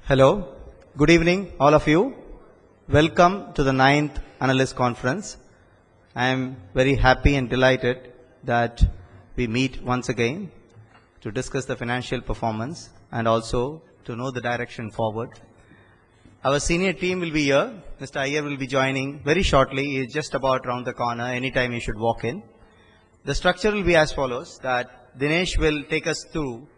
Hello, good evening all of you. Welcome to the 9th Analyst Conference. I am very happy and delighted that we meet once again to discuss the financial performance and also to know the direction forward. Our senior team will be here. Mr. Iyer will be joining very shortly. He is just about around the corner. Anytime you should walk in. The structure will be as follows, that Dinesh will take us through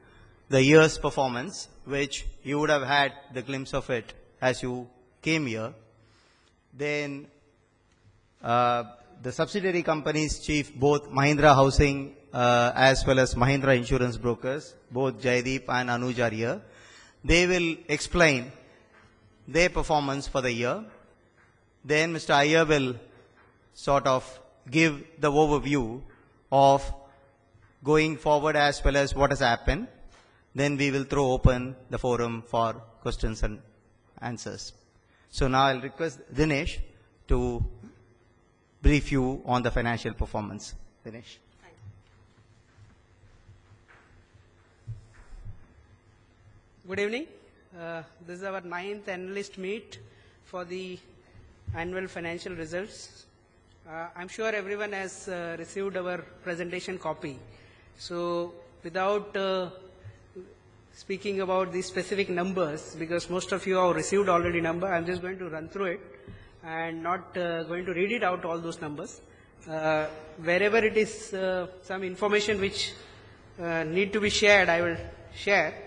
the year's performance, which you would have had the glimpse of it as you came here. Then the subsidiary companies chief, both Mahindra Housing as well as Mahindra Insurance Brokers, both Jaideep and Anuj are here. They will explain their performance for the year. Then Mr. Iyer will sort of give the overview of going forward as well as what has happened. Then we will throw open the forum for questions and answers. So now I'll request Dinesh to brief you on the financial performance. Dinesh. Good evening. This is our 9th analyst meet for the annual financial results. I'm sure everyone has received our presentation copy. So without speaking about the specific numbers, because most of you have received already number, I'm just going to run through it and not going to read it out all those numbers. Wherever it is some information which need to be shared, I will share.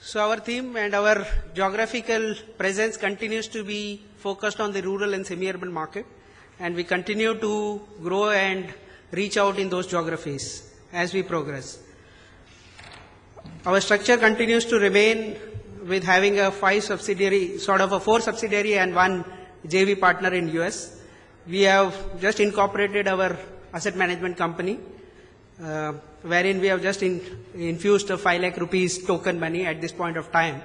So our theme and our geographical presence continues to be focused on the rural and semi-urban market, and we continue to grow and reach out in those geographies as we progress. Our structure continues to remain with having a 5 subsidiary, sort of a 4 subsidiary and 1 JV partner in US. We have just incorporated our asset management company, wherein we have just infused a 5 lakh rupees token money at this point of time.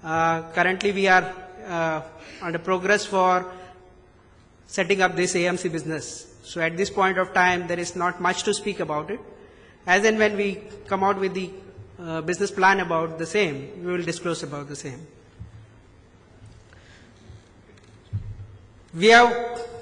Currently we are under progress for setting up this AMC business. So at this point of time there is not much to speak about it. As and when we come out with the business plan about the same, we will disclose about the same. We have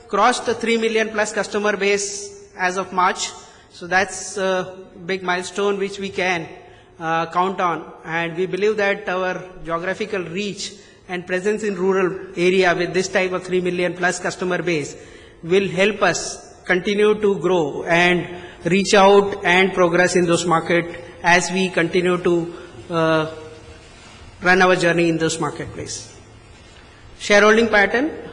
crossed the 3 million plus customer base as of March. So that's a big milestone which we can count on, and we believe that our geographical reach and presence in rural area with this type of 3 million plus customer base will help us continue to grow and reach out and progress in those market as we continue to run our journey in those marketplace. Shareholding pattern.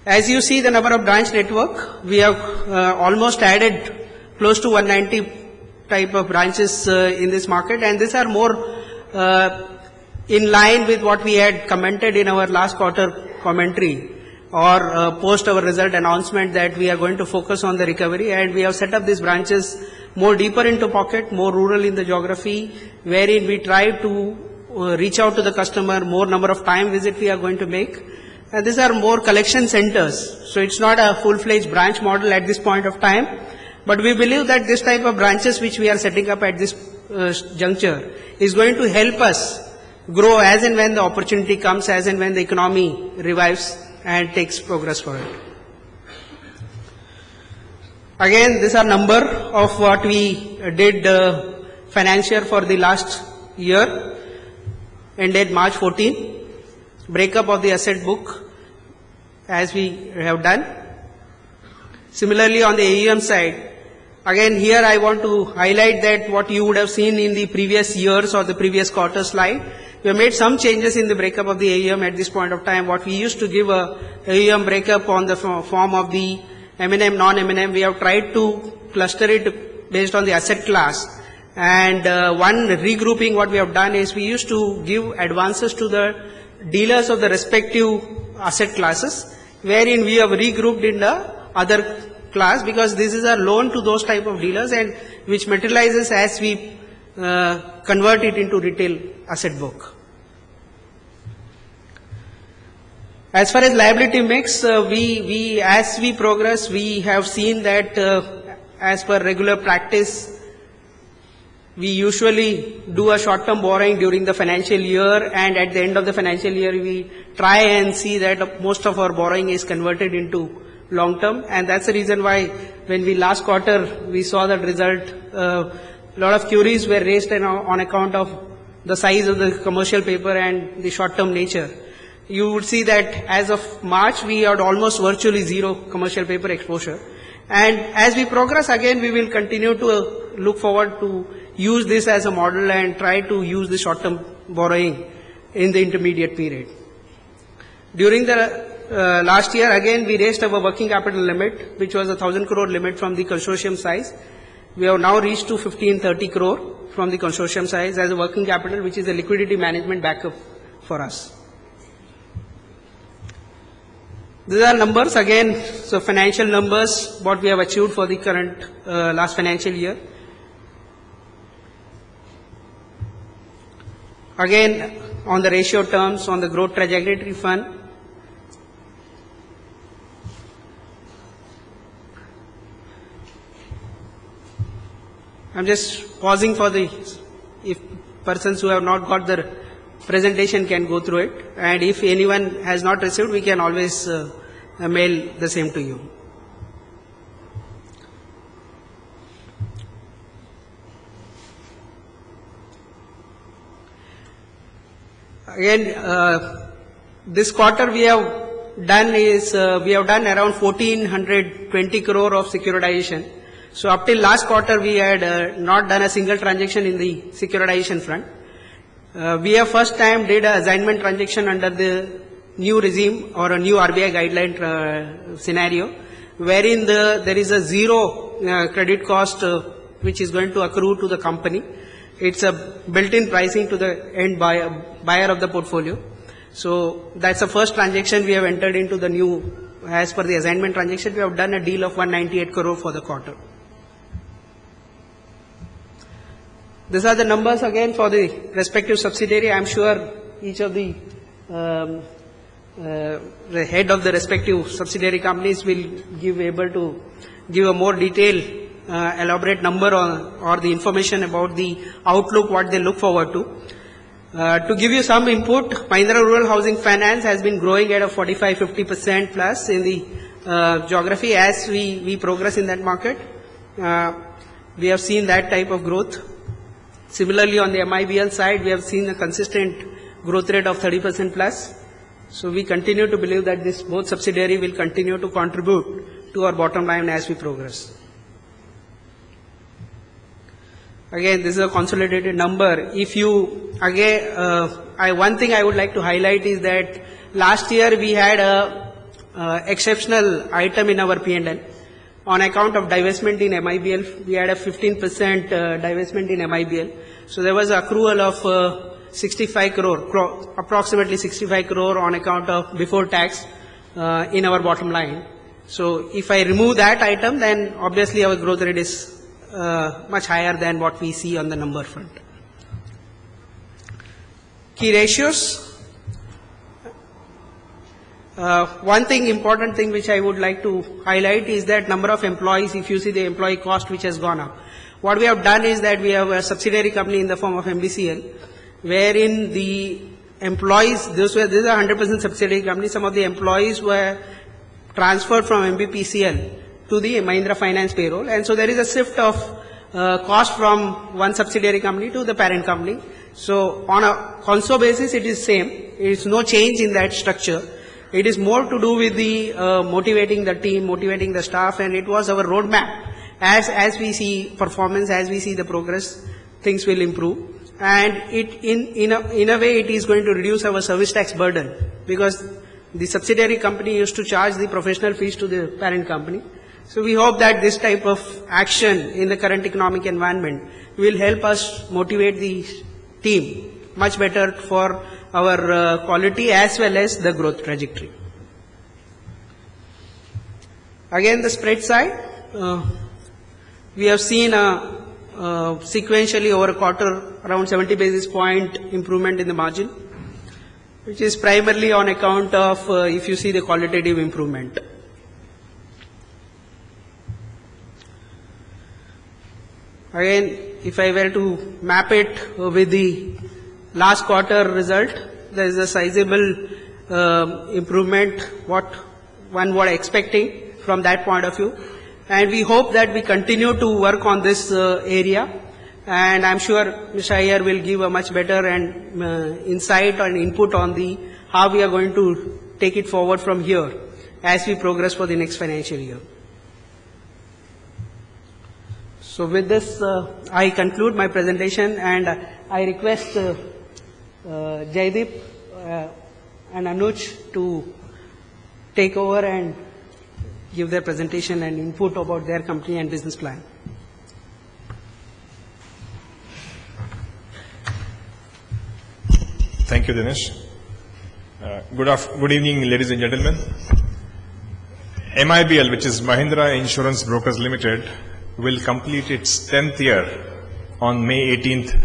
As you see the number of branch network, we have almost added close to 190 type of branches in this market, and these are more in line with what we had commented in our last quarter commentary or post our result announcement, that we are going to focus on the recovery, and we have set up these branches more deeper into pocket, more rural in the geography, wherein we try to reach out to the customer, more number of time visit we are going to make. And these are more collection centers, so it's not a full-fledged branch model at this point of time. But we believe that this type of branches which we are setting up at this juncture is going to help us grow as and when the opportunity comes, as and when the economy revives and takes progress for it. Again, these are number of what we did financial for the last year, ended March 14. Breakup of the asset book as we have done. Similarly on the AUM side, again here I want to highlight that what you would have seen in the previous years or the previous quarter slide, we have made some changes in the breakup of the AUM at this point of time. What we used to give a AUM breakup on the form of the M&M, non-M&M, we have tried to cluster it based on the asset class. And one regrouping what we have done is we used to give advances to the dealers of the respective asset classes, wherein we have regrouped in the other class, because this is a loan to those type of dealers and which materializes as we convert it into retail asset book. As far as liability mix, as we progress, we have seen that as per regular practice, we usually do a short-term borrowing during the financial year, and at the end of the financial year, we try and see that most of our borrowing is converted into long-term, and that's the reason why when we last quarter, we saw that result, a lot of queries were raised on account of the size of the commercial paper and the short-term nature. You would see that as of March, we had almost virtually zero commercial paper exposure. And as we progress, again, we will continue to look forward to use this as a model and try to use the short-term borrowing in the intermediate period. During the last year, again, we raised our working capital limit, which was a 1,000 crore limit from the consortium size. We have now reached to 1530 crore from the consortium size as a working capital, which is a liquidity management backup for us. These are numbers again, so financial numbers, what we have achieved for the current last financial year. Again, on the ratio terms, on the growth trajectory fund, I'm just pausing for if persons who have not got the presentation can go through it, and if anyone has not received, we can always mail the same to you. Again, this quarter we have done around 1420 crore of securitization. So up till last quarter we had not done a single transaction in the securitization front. We have first time did a assignment transaction under the new regime or a new RBI guideline scenario, wherein there is a zero credit cost which is going to accrue to the company. It's a built-in pricing to the end buyer of the portfolio. So that's the first transaction we have entered into the new, as per the assignment transaction, we have done a deal of 198 crore for the quarter. These are the numbers again for the respective subsidiary. I am sure each of the head of the respective subsidiary companies will able to give a more detailed, elaborate number or the information about the outlook, what they look forward to. To give you some input, Mahindra Rural Housing Finance has been growing at a 45-50% plus in the geography as we progress in that market. We have seen that type of growth. Similarly, on the MIBL side, we have seen a consistent growth rate of 30% plus. So we continue to believe that this both subsidiary will continue to contribute to our bottom line as we progress. Again, this is a consolidated number. If you, again, one thing I would like to highlight is that last year we had a exceptional item in our P&L. On account of divestment in MIBL, we had a 15% divestment in MIBL. So there was an accrual of 65 crore, approximately 65 crore on account of before tax in our bottom line. So if I remove that item, then obviously our growth rate is much higher than what we see on the number front. Key ratios. One thing, important thing which I would like to highlight is that number of employees. If you see the employee cost which has gone up, what we have done is that we have a subsidiary company in the form of MBCL, wherein the employees, this is a 100% subsidiary company. Some of the employees were transferred from MBPCL to the Mahindra Finance payroll, and so there is a shift of cost from one subsidiary company to the parent company. So on a console basis, it is same. It is no change in that structure. It is more to do with the motivating the team, motivating the staff, and it was our roadmap. As we see performance, as we see the progress, things will improve. And it in a way it is going to reduce our service tax burden, because the subsidiary company used to charge the professional fees to the parent company. So we hope that this type of action in the current economic environment will help us motivate the team much better for our quality as well as the growth trajectory. Again, the spread side, we have seen sequentially over a quarter around 70 basis point improvement in the margin, which is primarily on account of, if you see the qualitative improvement. Again, if I were to map it with the last quarter result, there is a sizable improvement what one was expecting from that point of view. And we hope that we continue to work on this area. And I'm sure Mr. Iyer will give a much better and insight and input on the how we are going to take it forward from here as we progress for the next financial year. So with this, I conclude my presentation, and I request Jaideep and Anuj to take over and give their presentation and input about their company and business plan. Thank you, Dinesh. Good evening, ladies and gentlemen. MIBL, which is Mahindra Insurance Brokers Limited, will complete its 10th year on May 18th,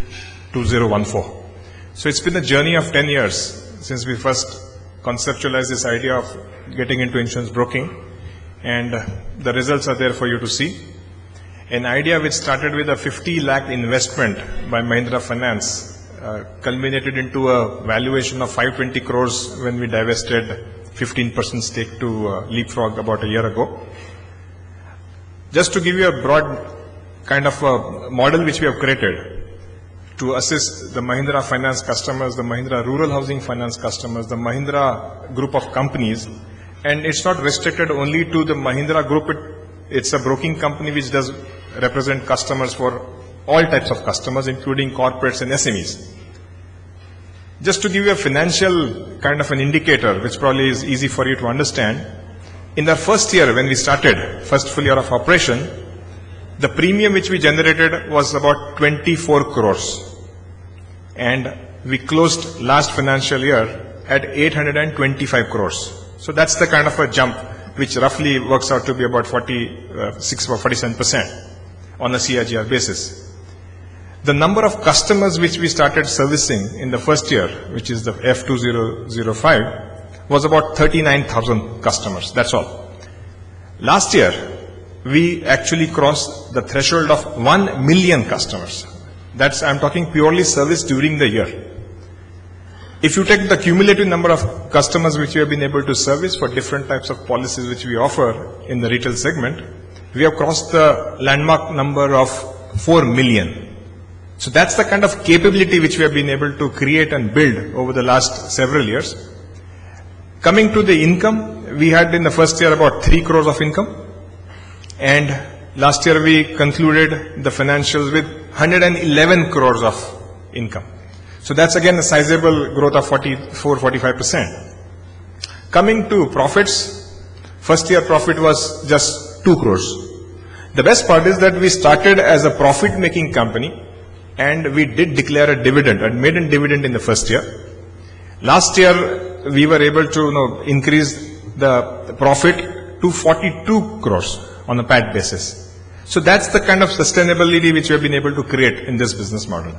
2014. So it's been a journey of 10 years since we first conceptualized this idea of getting into insurance broking, and the results are there for you to see. An idea which started with a 50 lakh investment by Mahindra Finance culminated into a valuation of 520 crores when we divested 15% stake to Leapfrog about a year ago. Just to give you a broad kind of a model which we have created to assist the Mahindra Finance customers, the Mahindra Rural Housing Finance customers, the Mahindra group of companies, and it's not restricted only to the Mahindra group. It's a broking company which does represent customers for all types of customers, including corporates and SMEs. Just to give you a financial kind of an indicator, which probably is easy for you to understand, in the first year when we started, first full year of operation, the premium which we generated was about 24 crores. And we closed last financial year at 825 crores. So that's the kind of a jump which roughly works out to be about 46 or 47% on a CAGR basis. The number of customers which we started servicing in the first year, which is the F2005, was about 39,000 customers. That's all. Last year, we actually crossed the threshold of 1 million customers. I'm talking purely service during the year. If you take the cumulative number of customers which we have been able to service for different types of policies which we offer in the retail segment, we have crossed the landmark number of 4 million. So that's the kind of capability which we have been able to create and build over the last several years. Coming to the income, we had in the first year about 3 crores of income, and last year we concluded the financials with 111 crores of income. So that's again a sizable growth of 44-45%. Coming to profits, first year profit was just 2 crores. The best part is that we started as a profit making company, and we did declare a dividend, a maiden dividend in the first year. Last year we were able to increase the profit to 42 crores on a PAT basis. So that's the kind of sustainability which we have been able to create in this business model.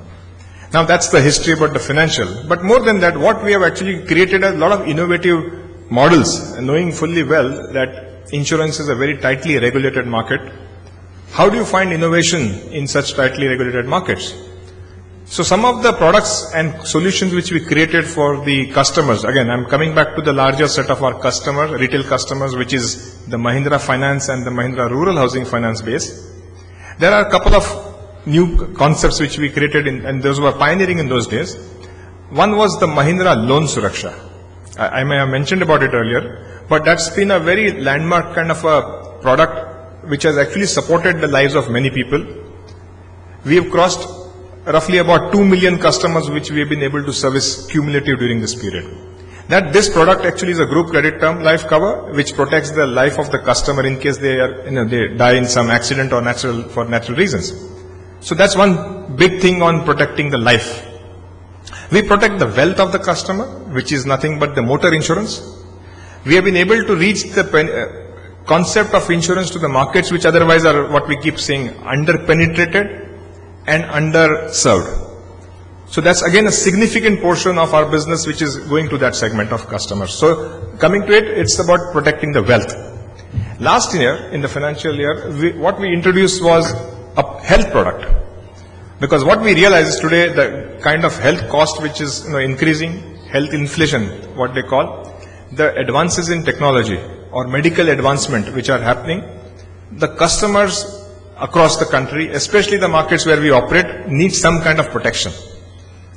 Now that's the history about the financial. But more than that, what we have actually created a lot of innovative models, knowing fully well that insurance is a very tightly regulated market. How do you find innovation in such tightly regulated markets? So some of the products and solutions which we created for the customers, again, I'm coming back to the larger set of our customers, retail customers, which is the Mahindra Finance and the Mahindra Rural Housing Finance base. There are a couple of new concepts which we created and those were pioneering in those days. One was the Mahindra Loan Suraksha. I may have mentioned about it earlier, but that's been a very landmark kind of a product which has actually supported the lives of many people. We have crossed roughly about 2 million customers which we have been able to service cumulative during this period. That this product actually is a group credit term life cover which protects the life of the customer in case they are, they die in some accident or for natural reasons. So that's one big thing on protecting the life. We protect the wealth of the customer, which is nothing but the motor insurance. We have been able to reach the concept of insurance to the markets which otherwise are what we keep saying under-penetrated and underserved. So that's again a significant portion of our business which is going to that segment of customers. So coming to it, it's about protecting the wealth. Last year, in the financial year, what we introduced was a health product. Because what we realize is today, the kind of health cost which is increasing, health inflation, what they call, the advances in technology or medical advancement which are happening, the customers across the country, especially the markets where we operate, need some kind of protection.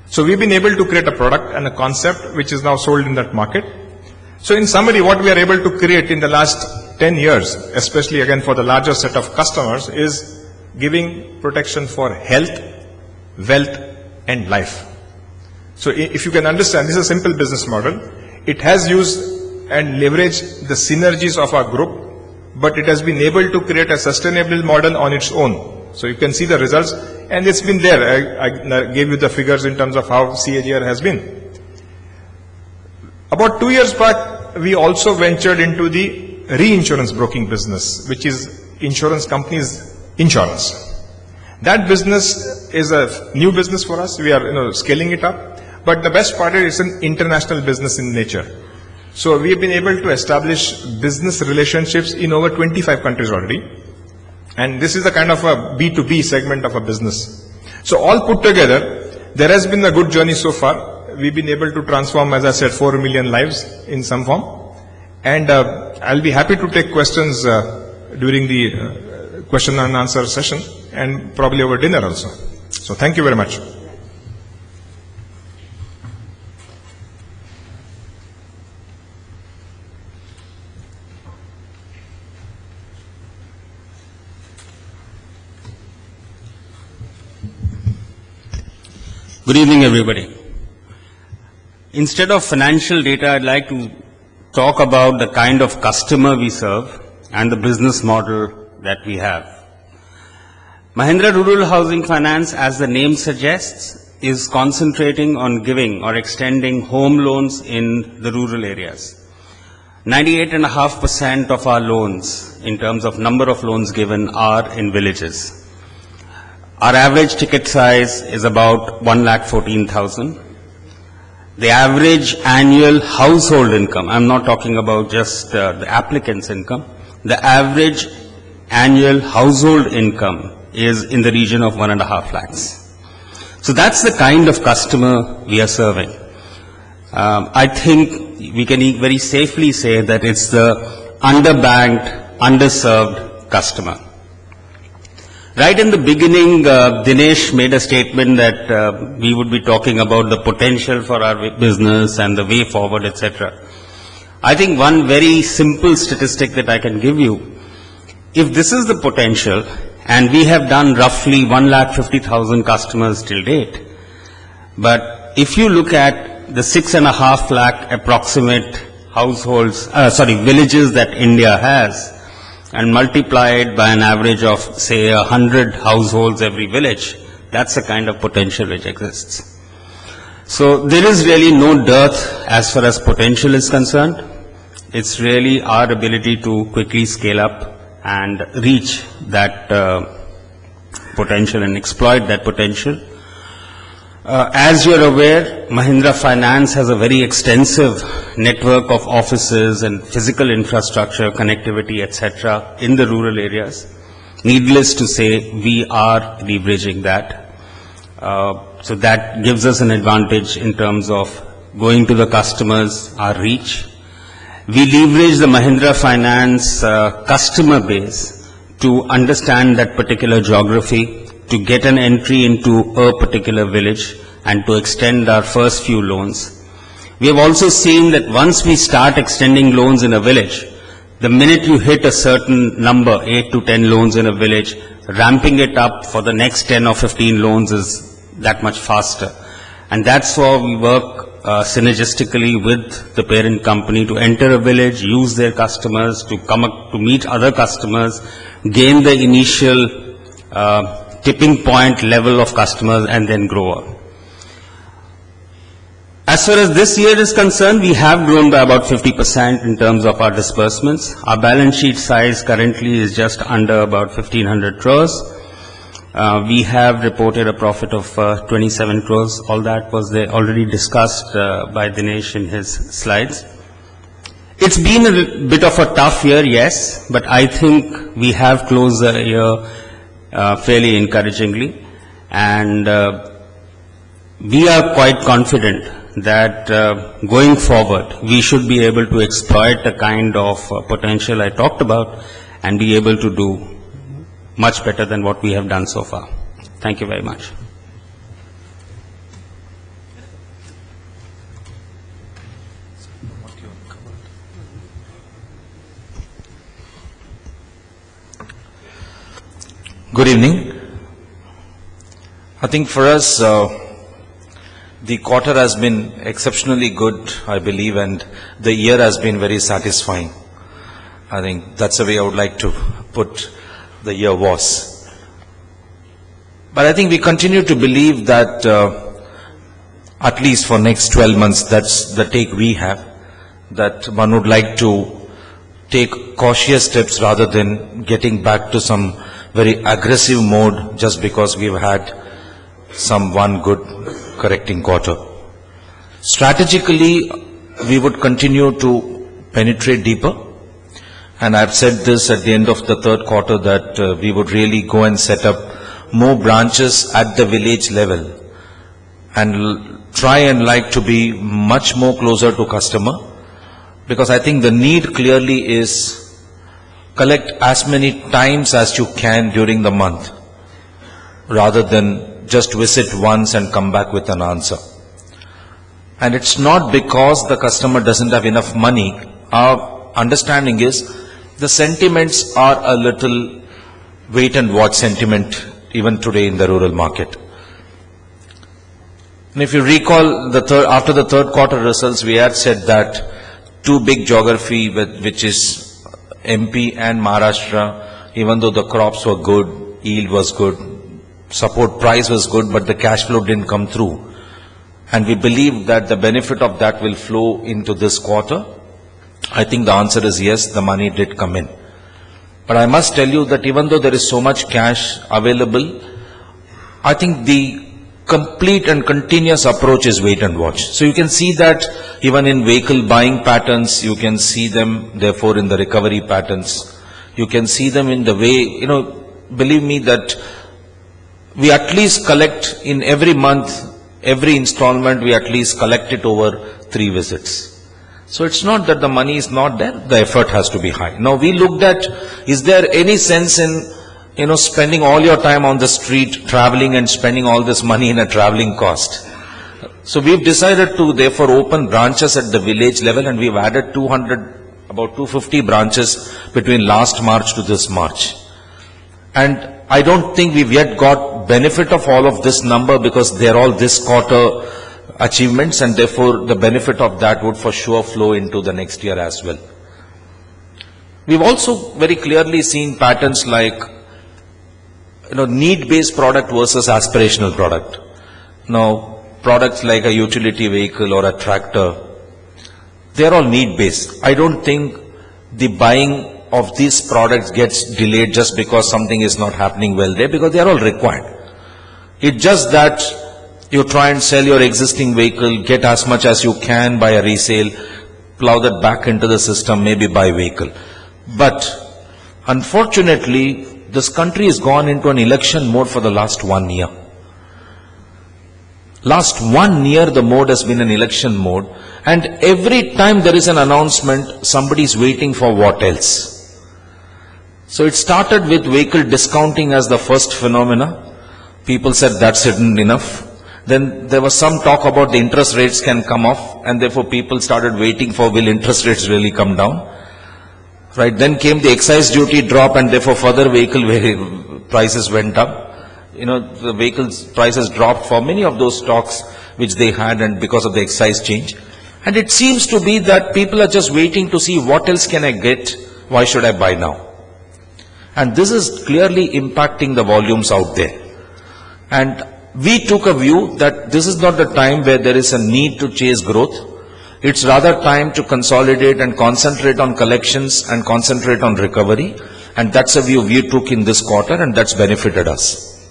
So we've been able to create a product and a concept which is now sold in that market. So in summary, what we are able to create in the last 10 years, especially again for the larger set of customers, is giving protection for health, wealth and life. So if you can understand, this is a simple business model. It has used and leveraged the synergies of our group, but it has been able to create a sustainable model on its own. So you can see the results, and it's been there. I gave you the figures in terms of how CAGR has been. About 2 years back, we also ventured into the reinsurance broking business, which is insurance companies' insurance. That business is a new business for us. We are scaling it up. But the best part is it's an international business in nature. So we have been able to establish business relationships in over 25 countries already. And this is a kind of a B2B segment of a business. So all put together, there has been a good journey so far. We've been able to transform, as I said, 4 million lives in some form. And I'll be happy to take questions during the question and answer session and probably over dinner also. So thank you very much. Good evening, everybody. Instead of financial data, I'd like to talk about the kind of customer we serve and the business model that we have. Mahindra Rural Housing Finance, as the name suggests, is concentrating on giving or extending home loans in the rural areas. 98.5% of our loans, in terms of number of loans given, are in villages. Our average ticket size is about 1,14,000. The average annual household income, I'm not talking about just the applicant's income, the average annual household income is in the region of 1.5 lakhs. So that's the kind of customer we are serving. I think we can very safely say that it's the underbanked, underserved customer. Right in the beginning, Dinesh made a statement that we would be talking about the potential for our business and the way forward, etc. I think one very simple statistic that I can give you, if this is the potential, and we have done roughly 1,50,000 customers till date, but if you look at the 6.5 lakh approximate households, villages that India has, and multiply it by an average of, say, 100 households every village, that's the kind of potential which exists. So there is really no dearth as far as potential is concerned. It's really our ability to quickly scale up and reach that potential and exploit that potential. As you're aware, Mahindra Finance has a very extensive network of offices and physical infrastructure, connectivity, etc. in the rural areas. Needless to say, we are leveraging that. So that gives us an advantage in terms of going to the customers, our reach. We leverage the Mahindra Finance customer base to understand that particular geography, to get an entry into a particular village and to extend our first few loans. We have also seen that once we start extending loans in a village, the minute you hit a certain number, 8 to 10 loans in a village, ramping it up for the next 10 or 15 loans is that much faster. And that's why we work synergistically with the parent company to enter a village, use their customers, to come up to meet other customers, gain the initial tipping point level of customers and then grow up. As far as this year is concerned, we have grown by about 50% in terms of our disbursements. Our balance sheet size currently is just under about 1,500 crores. We have reported a profit of 27 crores. All that was already discussed by Dinesh in his slides. It's been a bit of a tough year, yes, but I think we have closed the year fairly encouragingly, and we are quite confident that going forward, we should be able to exploit the kind of potential I talked about and be able to do much better than what we have done so far. Thank you very much. Good evening. I think for us, the quarter has been exceptionally good, I believe, and the year has been very satisfying. I think that's the way I would like to put the year was. But I think we continue to believe that at least for next 12 months, that's the take we have, that one would like to take cautious steps rather than getting back to some very aggressive mode just because we've had some one good correcting quarter. Strategically, we would continue to penetrate deeper, and I've said this at the end of the third quarter that we would really go and set up more branches at the village level and try and like to be much more closer to customer, because I think the need clearly is collect as many times as you can during the month rather than just visit once and come back with an answer. And it's not because the customer doesn't have enough money. Our understanding is the sentiments are a little wait and watch sentiment even today in the rural market. And if you recall, after the third quarter results, we had said that two big geography, which is MP and Maharashtra, even though the crops were good, yield was good, support price was good, but the cash flow didn't come through. And we believe that the benefit of that will flow into this quarter. I think the answer is yes, the money did come in. But I must tell you that even though there is so much cash available, I think the complete and continuous approach is wait and watch. So you can see that even in vehicle buying patterns, you can see them therefore in the recovery patterns. You can see them in the way, believe me that we at least collect in every month, every installment, we at least collect it over 3 visits. So it's not that the money is not there, the effort has to be high. Now we looked at, is there any sense in, spending all your time on the street, traveling and spending all this money in a traveling cost? So we've decided to therefore open branches at the village level, and we've added about 250 branches between last March to this March. And I don't think we've yet got benefit of all of this number because they're all this quarter achievements, and therefore the benefit of that would for sure flow into the next year as well. We've also very clearly seen patterns like, need-based product versus aspirational product. Now, products like a utility vehicle or a tractor, they're all need-based. I don't think the buying of these products gets delayed just because something is not happening well there, because they are all required. It's just that you try and sell your existing vehicle, get as much as you can by a resale, plow that back into the system, maybe buy vehicle. But unfortunately, this country has gone into an election mode for the last 1 year. Last 1 year, the mode has been an election mode, and every time there is an announcement, somebody is waiting for what else. So it started with vehicle discounting as the first phenomena. People said that's enough. Then there was some talk about the interest rates can come off, and therefore people started waiting for will interest rates really come down. Right, then came the excise duty drop, and therefore further vehicle prices went up. The vehicles prices dropped for many of those stocks which they had, and because of the excise change. And it seems to be that people are just waiting to see what else can I get, why should I buy now? And this is clearly impacting the volumes out there. And we took a view that this is not the time where there is a need to chase growth. It's rather time to consolidate and concentrate on collections and concentrate on recovery. And that's a view we took in this quarter, and that's benefited us.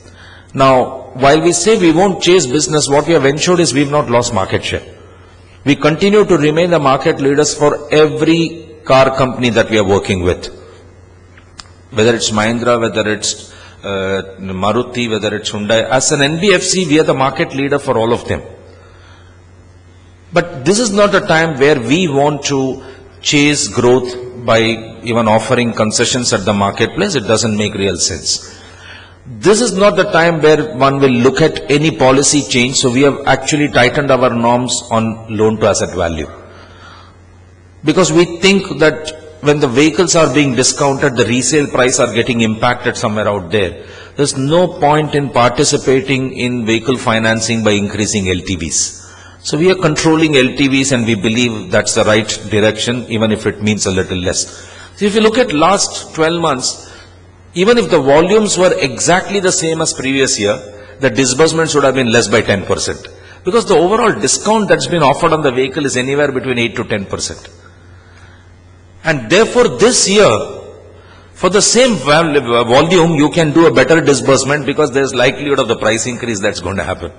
Now, while we say we won't chase business, what we have ensured is we've not lost market share. We continue to remain the market leaders for every car company that we are working with. Whether it's Mahindra, whether it's Maruti, whether it's Hyundai. As an NBFC, we are the market leader for all of them. But this is not a time where we want to chase growth by even offering concessions at the marketplace. It doesn't make real sense. This is not the time where one will look at any policy change. So we have actually tightened our norms on loan to asset value. Because we think that when the vehicles are being discounted, the resale price are getting impacted somewhere out there. There's no point in participating in vehicle financing by increasing LTVs. So we are controlling LTVs, and we believe that's the right direction, even if it means a little less. So if you look at last 12 months, even if the volumes were exactly the same as previous year, the disbursements would have been less by 10%. Because the overall discount that's been offered on the vehicle is anywhere between 8 to 10%. And therefore this year, for the same volume, you can do a better disbursement because there's likelihood of the price increase that's going to happen.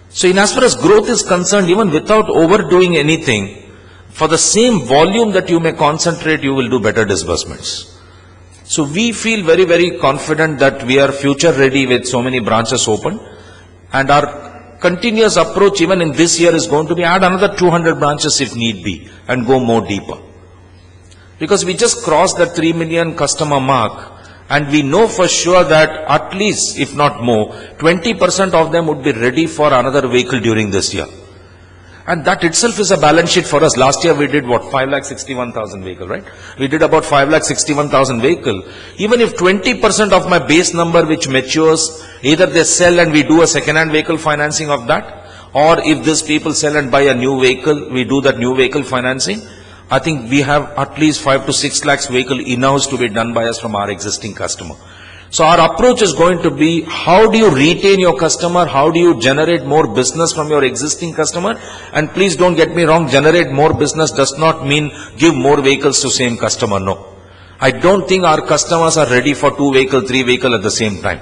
So in as far as growth is concerned, even without overdoing anything, for the same volume that you may concentrate, you will do better disbursements. So we feel very, very confident that we are future ready with so many branches open, and our continuous approach even in this year is going to be add another 200 branches if need be and go more deeper. Because we just crossed the 3 million customer mark, and we know for sure that at least, if not more, 20% of them would be ready for another vehicle during this year. And that itself is a balance sheet for us. Last year we did what? 5,61,000 vehicle, right? We did about 5,61,000 vehicle. Even if 20% of my base number which matures, either they sell and we do a second-hand vehicle financing of that, or if these people sell and buy a new vehicle, we do that new vehicle financing. I think we have at least 5 to 6 lakhs vehicle in-house to be done by us from our existing customer. So our approach is going to be, how do you retain your customer? How do you generate more business from your existing customer? And please don't get me wrong, generate more business does not mean give more vehicles to same customer, no. I don't think our customers are ready for 2 vehicle, 3 vehicle at the same time.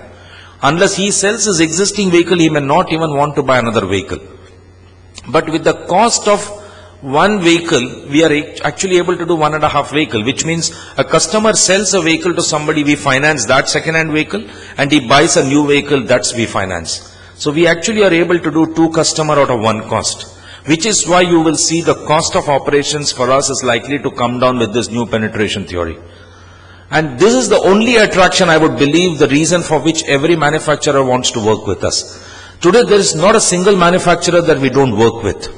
Unless he sells his existing vehicle, he may not even want to buy another vehicle. But with the cost of one vehicle, we are actually able to do 1.5 vehicle, which means a customer sells a vehicle to somebody, we finance that second-hand vehicle, and he buys a new vehicle, that's we finance. So we actually are able to do 2 customer out of 1 cost, which is why you will see the cost of operations for us is likely to come down with this new penetration theory. And this is the only attraction, I would believe, the reason for which every manufacturer wants to work with us. Today there is not a single manufacturer that we don't work with.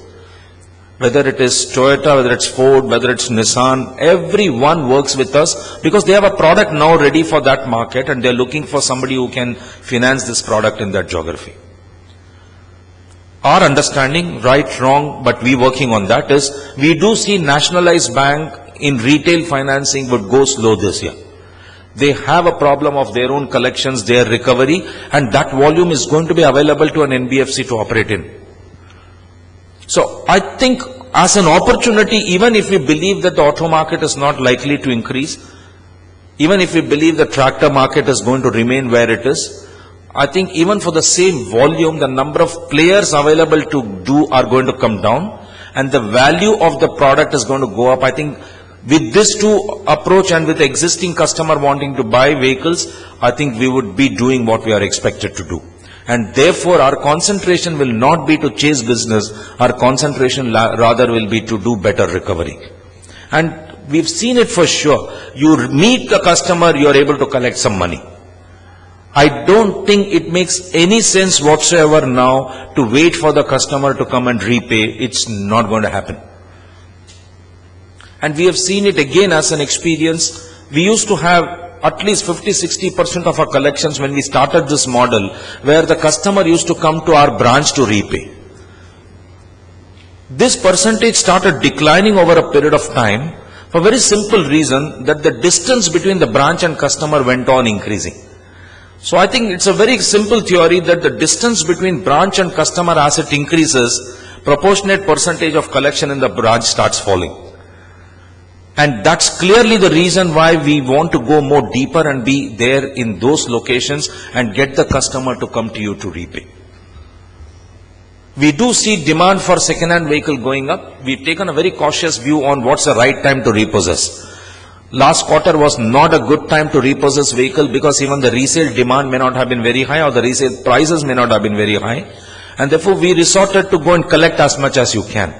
Whether it is Toyota, whether it's Ford, whether it's Nissan, everyone works with us because they have a product now ready for that market, and they're looking for somebody who can finance this product in that geography. Our understanding, right, wrong, but we working on that, is we do see nationalized bank in retail financing would go slow this year. They have a problem of their own collections, their recovery, and that volume is going to be available to an NBFC to operate in. So I think as an opportunity, even if we believe that the auto market is not likely to increase, even if we believe the tractor market is going to remain where it is, I think even for the same volume, the number of players available to do are going to come down, and the value of the product is going to go up. I think with this two approach and with existing customer wanting to buy vehicles, I think we would be doing what we are expected to do. And therefore, our concentration will not be to chase business. Our concentration rather will be to do better recovery. And we've seen it for sure. You meet the customer, you are able to collect some money. I don't think it makes any sense whatsoever now to wait for the customer to come and repay. It's not going to happen. And we have seen it again as an experience. We used to have at least 50-60% of our collections when we started this model, where the customer used to come to our branch to repay. This percentage started declining over a period of time for a very simple reason that the distance between the branch and customer went on increasing. So I think it's a very simple theory that the distance between branch and customer asset increases, proportionate percentage of collection in the branch starts falling. And that's clearly the reason why we want to go more deeper and be there in those locations and get the customer to come to you to repay. We do see demand for second-hand vehicle going up. We've taken a very cautious view on what's the right time to repossess. Last quarter was not a good time to repossess vehicle because even the resale demand may not have been very high or the resale prices may not have been very high. And therefore we resorted to go and collect as much as you can.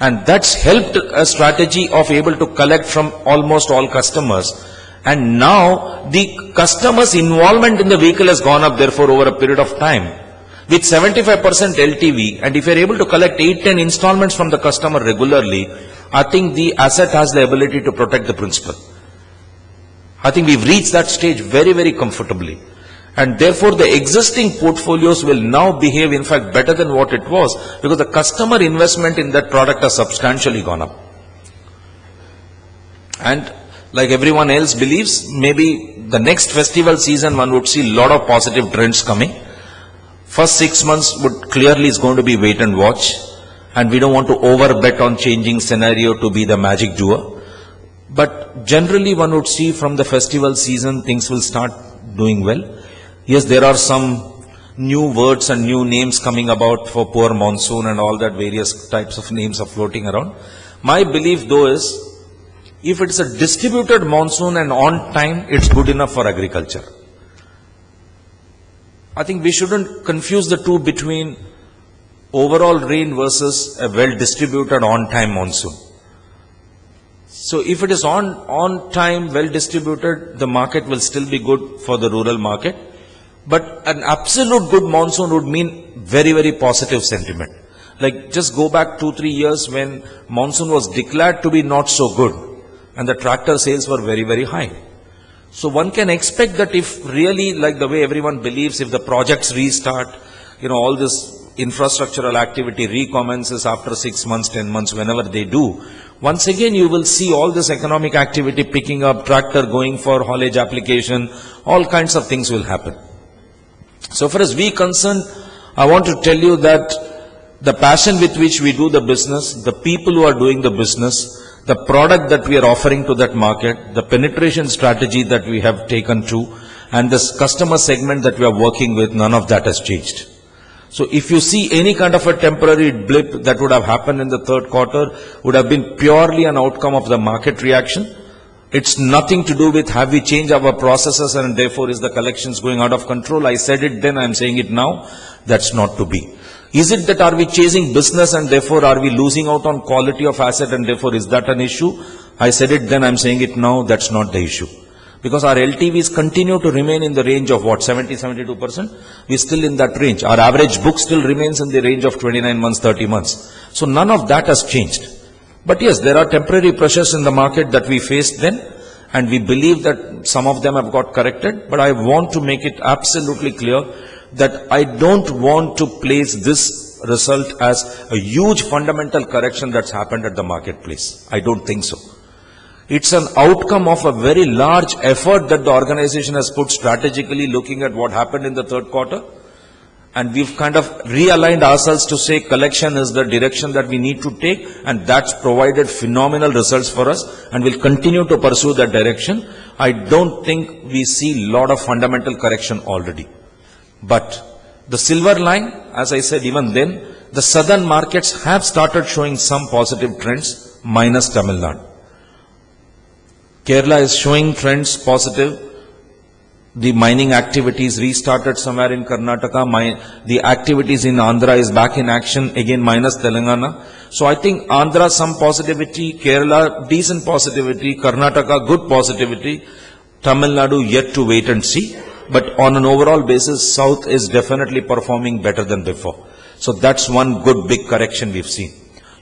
And that's helped a strategy of able to collect from almost all customers. And now the customer's involvement in the vehicle has gone up therefore over a period of time. With 75% LTV, and if you're able to collect 8-10 installments from the customer regularly, I think the asset has the ability to protect the principal. I think we've reached that stage very, very comfortably. And therefore the existing portfolios will now behave in fact better than what it was because the customer investment in that product has substantially gone up. And like everyone else believes, maybe the next festival season one would see a lot of positive trends coming. First 6 months would clearly is going to be wait and watch, and we don't want to over bet on changing scenario to be the magic doer. But generally one would see from the festival season things will start doing well. Yes, there are some new words and new names coming about for poor monsoon and all that various types of names are floating around. My belief though is, if it's a distributed monsoon and on time, it's good enough for agriculture. I think we shouldn't confuse the two between overall rain versus a well-distributed on-time monsoon. So if it is on time, well-distributed, the market will still be good for the rural market. But an absolute good monsoon would mean very, very positive sentiment. Like just go back 2-3 years when monsoon was declared to be not so good and the tractor sales were very, very high. So one can expect that if really, like the way everyone believes, if the projects restart, all this infrastructural activity recommences after 6 months, 10 months, whenever they do, once again you will see all this economic activity picking up, tractor going for haulage application, all kinds of things will happen. So far as we concerned, I want to tell you that the passion with which we do the business, the people who are doing the business, the product that we are offering to that market, the penetration strategy that we have taken to, and this customer segment that we are working with, none of that has changed. So if you see any kind of a temporary blip that would have happened in the third quarter, would have been purely an outcome of the market reaction. It's nothing to do with have we changed our processes and therefore is the collections going out of control. I said it then, I'm saying it now. That's not to be. Is it that are we chasing business and therefore are we losing out on quality of asset and therefore is that an issue? I said it then, I'm saying it now, that's not the issue. Because our LTVs continue to remain in the range of what, 70-72%? We're still in that range. Our average book still remains in the range of 29 months, 30 months. So none of that has changed. But yes, there are temporary pressures in the market that we faced then, and we believe that some of them have got corrected. But I want to make it absolutely clear that I don't want to place this result as a huge fundamental correction that's happened at the marketplace. I don't think so. It's an outcome of a very large effort that the organization has put strategically looking at what happened in the third quarter. And we've kind of realigned ourselves to say collection is the direction that we need to take, and that's provided phenomenal results for us, and we'll continue to pursue that direction. I don't think we see a lot of fundamental correction already. But the silver line, as I said even then, the southern markets have started showing some positive trends, minus Tamil Nadu. Kerala is showing trends positive. The mining activities restarted somewhere in Karnataka. The activities in Andhra is back in action, again minus Telangana. So I think Andhra some positivity, Kerala decent positivity, Karnataka good positivity, Tamil Nadu yet to wait and see. But on an overall basis, South is definitely performing better than before. So that's one good big correction we've seen.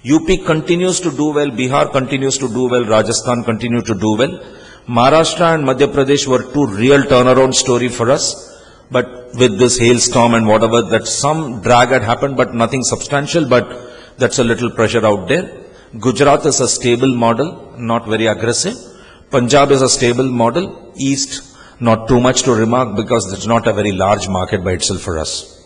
UP continues to do well, Bihar continues to do well, Rajasthan continues to do well. Maharashtra and Madhya Pradesh were two real turnaround story for us. But with this hailstorm and whatever, that some drag had happened, but nothing substantial, but that's a little pressure out there. Gujarat is a stable model, not very aggressive. Punjab is a stable model. East, Not too much to remark because it's not a very large market by itself for us.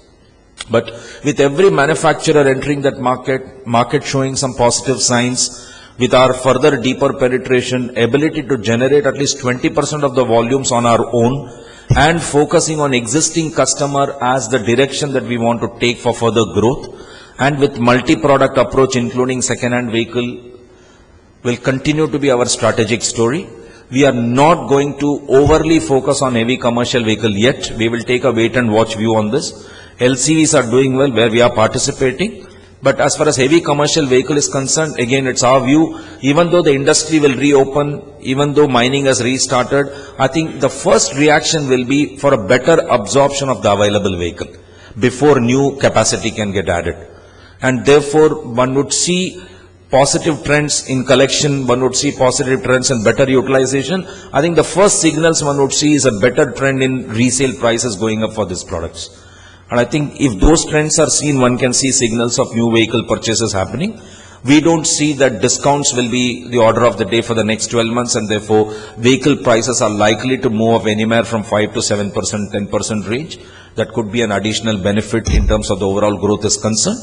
But with every manufacturer entering that market showing some positive signs, with our further deeper penetration, ability to generate at least 20% of the volumes on our own, and focusing on existing customer as the direction that we want to take for further growth, and with multi-product approach including second-hand vehicle, will continue to be our strategic story. We are not going to overly focus on heavy commercial vehicle yet. We will take a wait and watch view on this. LCVs are doing well where we are participating. But as far as heavy commercial vehicle is concerned, again, it's our view, even though the industry will reopen, even though mining has restarted, I think the first reaction will be for a better absorption of the available vehicle before new capacity can get added. And therefore, one would see positive trends in collection, one would see positive trends in better utilization. I think the first signals one would see is a better trend in resale prices going up for these products. And I think if those trends are seen, one can see signals of new vehicle purchases happening. We don't see that discounts will be the order of the day for the next 12 months, and therefore vehicle prices are likely to move up anywhere from 5 to 7%, 10% range. That could be an additional benefit in terms of the overall growth is concerned.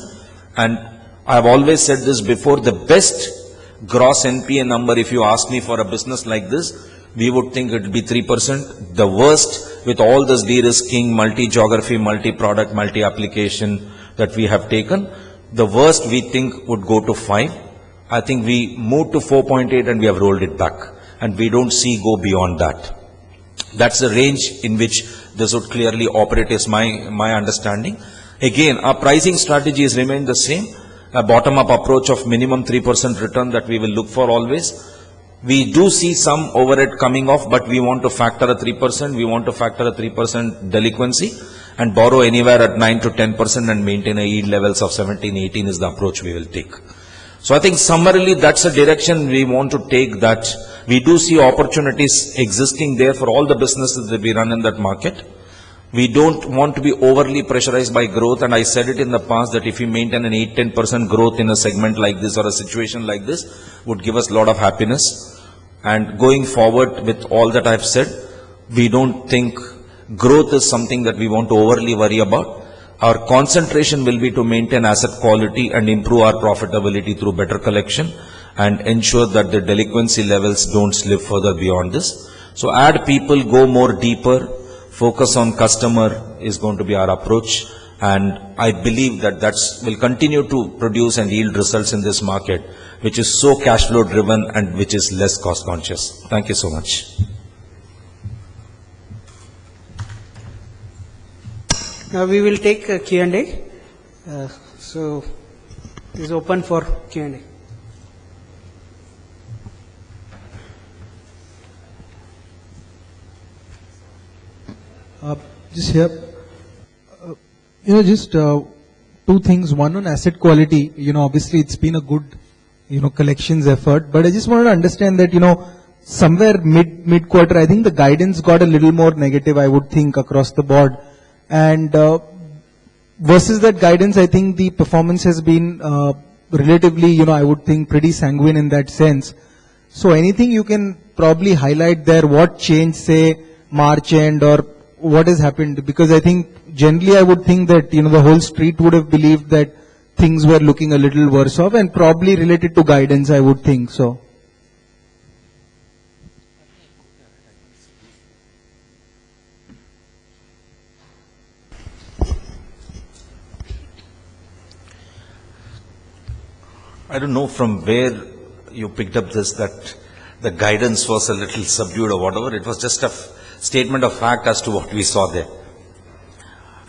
And I have always said this before, the best gross NPA number, if you ask me for a business like this, we would think it would be 3%. The worst, with all this de-risking, multi-geography, multi-product, multi-application that we have taken, the worst we think would go to 5. I think we moved to 4.8 and we have rolled it back. And we don't see go beyond that. That's the range in which this would clearly operate is my understanding. Again, our pricing strategies remain the same. A bottom-up approach of minimum 3% return that we will look for always. We do see some overhead coming off, but we want to factor a 3%. We want to factor a 3% delinquency and borrow anywhere at 9 to 10% and maintain a yield levels of 17, 18 is the approach we will take. So I think summarily that's a direction we want to take, that we do see opportunities existing there for all the businesses that we run in that market. We don't want to be overly pressurized by growth, and I said it in the past that if we maintain an 8-10% growth in a segment like this or a situation like this would give us a lot of happiness. And going forward with all that I've said, we don't think growth is something that we want to overly worry about. Our concentration will be to maintain asset quality and improve our profitability through better collection and ensure that the delinquency levels don't slip further beyond this. So add people, go more deeper, focus on customer is going to be our approach, and I believe that will continue to produce and yield results in this market, which is so cash flow driven and which is less cost conscious. Thank you so much. Now we will take a Q&A. So it is open for Q&A. Just here, just two things. One on asset quality. Obviously it's been a good, collections effort. But I just wanted to understand that, somewhere mid-quarter, I think the guidance got a little more negative, I would think, across the board. And versus that guidance, I think the performance has been relatively, I would think, pretty sanguine in that sense. So anything you can probably highlight there, what changed, say, March end, or what has happened? Because I think generally I would think that, the whole street would have believed that things were looking a little worse off, and probably related to guidance, I would think so. I don't know from where you picked up this, that the guidance was a little subdued or whatever. It was just a statement of fact as to what we saw there.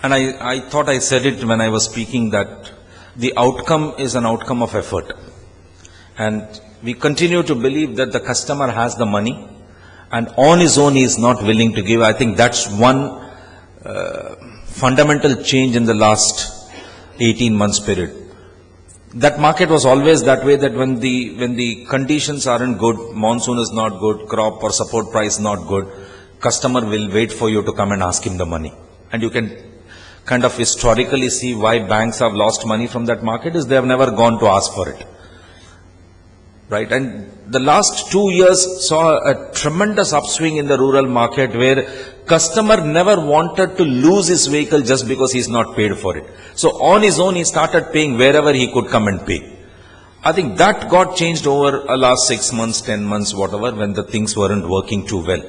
And I thought I said it when I was speaking, that the outcome is an outcome of effort. And we continue to believe that the customer has the money and on his own he is not willing to give. I think that's one fundamental change in the last 18 months period. That market was always that way, that when the conditions aren't good, monsoon is not good, crop or support price not good, customer will wait for you to come and ask him the money. And you can kind of historically see why banks have lost money from that market is they have never gone to ask for it. right? And the last 2 years saw a tremendous upswing in the rural market where customer never wanted to lose his vehicle just because he's not paid for it. So on his own, he started paying wherever he could come and pay. I think that got changed over the last 6 months, 10 months, whatever, when the things weren't working too well.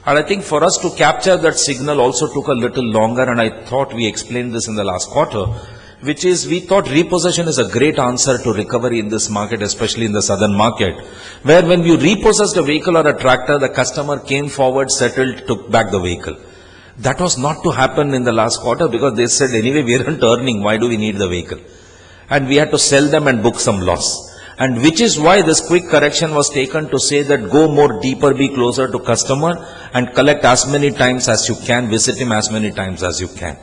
And I think for us to capture that signal also took a little longer, and I thought we explained this in the last quarter, which is we thought repossession is a great answer to recovery in this market, especially in the southern market, where when you repossessed a vehicle or a tractor, the customer came forward, settled, took back the vehicle. That was not to happen in the last quarter because they said, anyway, we aren't earning, why do we need the vehicle? And we had to sell them and book some loss. And which is why this quick correction was taken to say that go more deeper, be closer to customer and collect as many times as you can, visit him as many times as you can.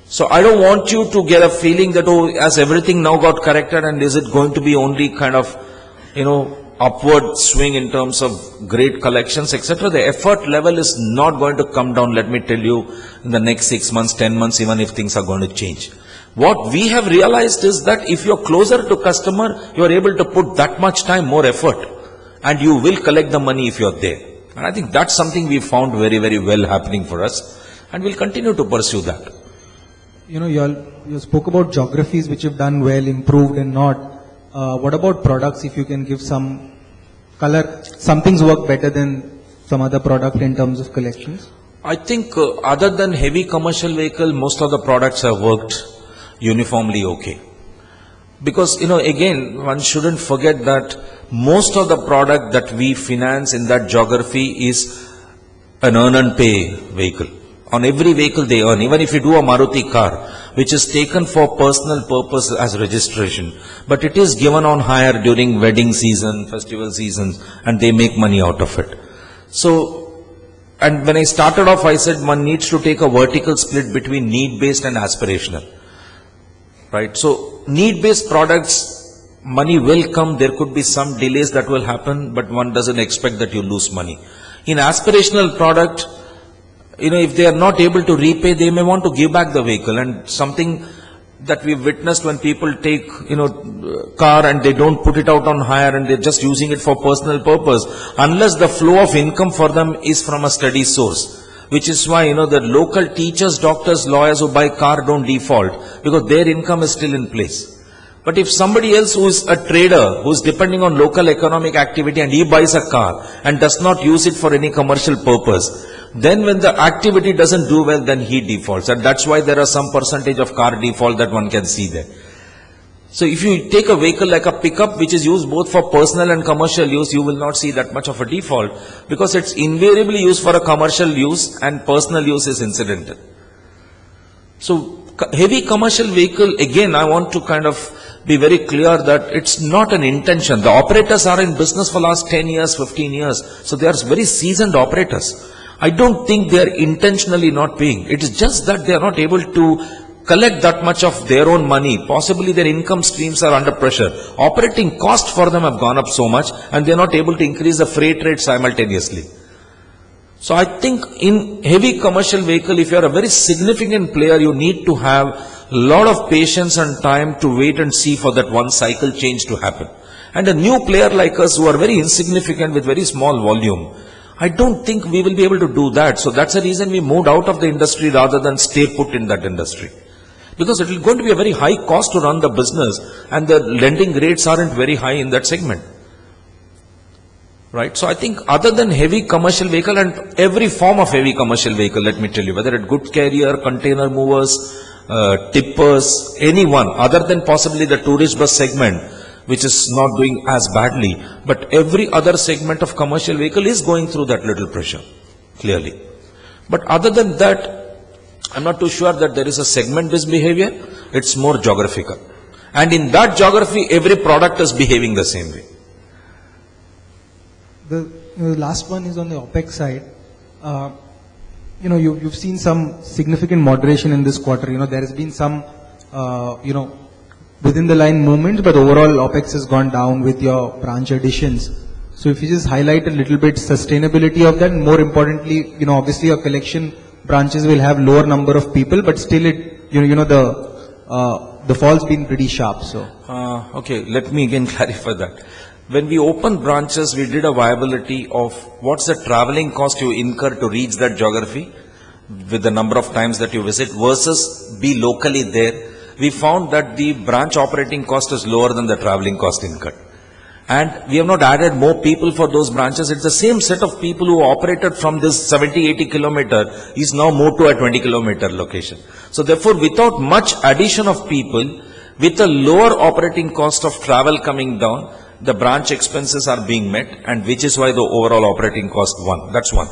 So I don't want you to get a feeling that, oh, as everything now got corrected and is it going to be only kind of, upward swing in terms of great collections, etc. The effort level is not going to come down, let me tell you, in the next 6 months, 10 months, even if things are going to change. What we have realized is that if you're closer to customer, you are able to put that much time, more effort, and you will collect the money if you're there. And I think that's something we found very, very well happening for us, and we'll continue to pursue that. You spoke about geographies which have done well, improved and not. What about products, if you can give some color? Some things work better than some other product in terms of collections? I think other than heavy commercial vehicle, most of the products have worked uniformly okay. Because, again, one shouldn't forget that most of the product that we finance in that geography is an earn and pay vehicle. On every vehicle they earn, even if you do a Maruti car, which is taken for personal purpose as registration, but it is given on hire during wedding season, festival seasons, and they make money out of it. So, and when I started off, I said one needs to take a vertical split between need-based and aspirational. Right? So, need-based products, money will come, there could be some delays that will happen, but one doesn't expect that you lose money. In aspirational product, if they are not able to repay, they may want to give back the vehicle, and something that we've witnessed when people take, car and they don't put it out on hire and they're just using it for personal purpose, unless the flow of income for them is from a steady source. Which is why, the local teachers, doctors, lawyers who buy car don't default, because their income is still in place. But if somebody else who is a trader, who is depending on local economic activity and he buys a car and does not use it for any commercial purpose, then when the activity doesn't do well, then he defaults. And that's why there are some percentage of car default that one can see there. So if you take a vehicle like a pickup, which is used both for personal and commercial use, you will not see that much of a default, because it's invariably used for a commercial use and personal use is incidental. So heavy commercial vehicle, again, I want to kind of be very clear that it's not an intention. The operators are in business for last 10 years, 15 years. So they are very seasoned operators. I don't think they are intentionally not paying. It is just that they are not able to collect that much of their own money. Possibly their income streams are under pressure. Operating costs for them have gone up so much and they are not able to increase the freight rate simultaneously. So I think in heavy commercial vehicle, if you are a very significant player, you need to have a lot of patience and time to wait and see for that one cycle change to happen. And a new player like us who are very insignificant with very small volume, I don't think we will be able to do that. So that's the reason we moved out of the industry rather than stay put in that industry. Because it is going to be a very high cost to run the business and the lending rates aren't very high in that segment. Right? So I think other than heavy commercial vehicle and every form of heavy commercial vehicle, let me tell you, whether it's goods carrier, container movers, tippers, anyone other than possibly the tourist bus segment, which is not doing as badly, but every other segment of commercial vehicle is going through that little pressure, clearly. But other than that, I'm not too sure that there is a segment-based behavior, it's more geographical. And in that geography, every product is behaving the same way. The last one is on the OPEX side. You've seen some significant moderation in this quarter. There has been some, within the line movement, but overall OPEX has gone down with your branch additions. So if you just highlight a little bit sustainability of that, and more importantly, obviously your collection branches will have lower number of people, but still the fall's been pretty sharp. So okay, let me again clarify that. When we opened branches, we did a viability of what's the traveling cost you incur to reach that geography with the number of times that you visit versus be locally there. We found that the branch operating cost is lower than the traveling cost incurred. And we have not added more people for those branches. It's the same set of people who operated from this 70, 80 kilometer is now moved to a 20 kilometer location. So therefore, without much addition of people, with a lower operating cost of travel coming down, the branch expenses are being met, and which is why the overall operating cost won. That's one.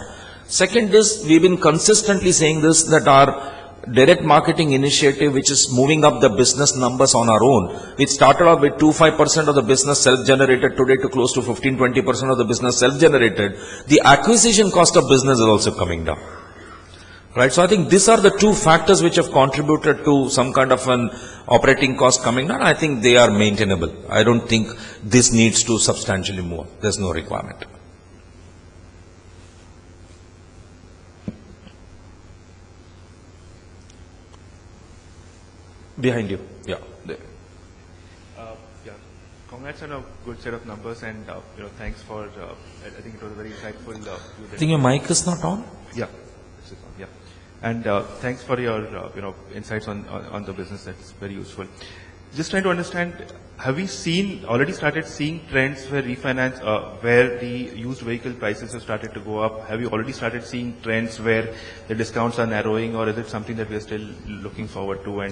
Second is, we've been consistently saying this, that our direct marketing initiative, which is moving up the business numbers on our own, which started off with 2-5% of the business self-generated, today to close to 15-20% of the business self-generated, the acquisition cost of business is also coming down. Right, so I think these are the two factors which have contributed to some kind of an operating cost coming down. I think they are maintainable. I don't think this needs to substantially move. There's no requirement. Behind you, yeah. There. Yeah, congrats on a good set of numbers, and thanks for. I think it was a very insightful. I think your mic is not on. Yeah, this is on. Yeah, and thanks for your insights on the business. That's very useful. Just trying to understand, have we already started seeing trends where refinance, where the used vehicle prices have started to go up? Have you already started seeing trends where the discounts are narrowing, or is it something that we are still looking forward to?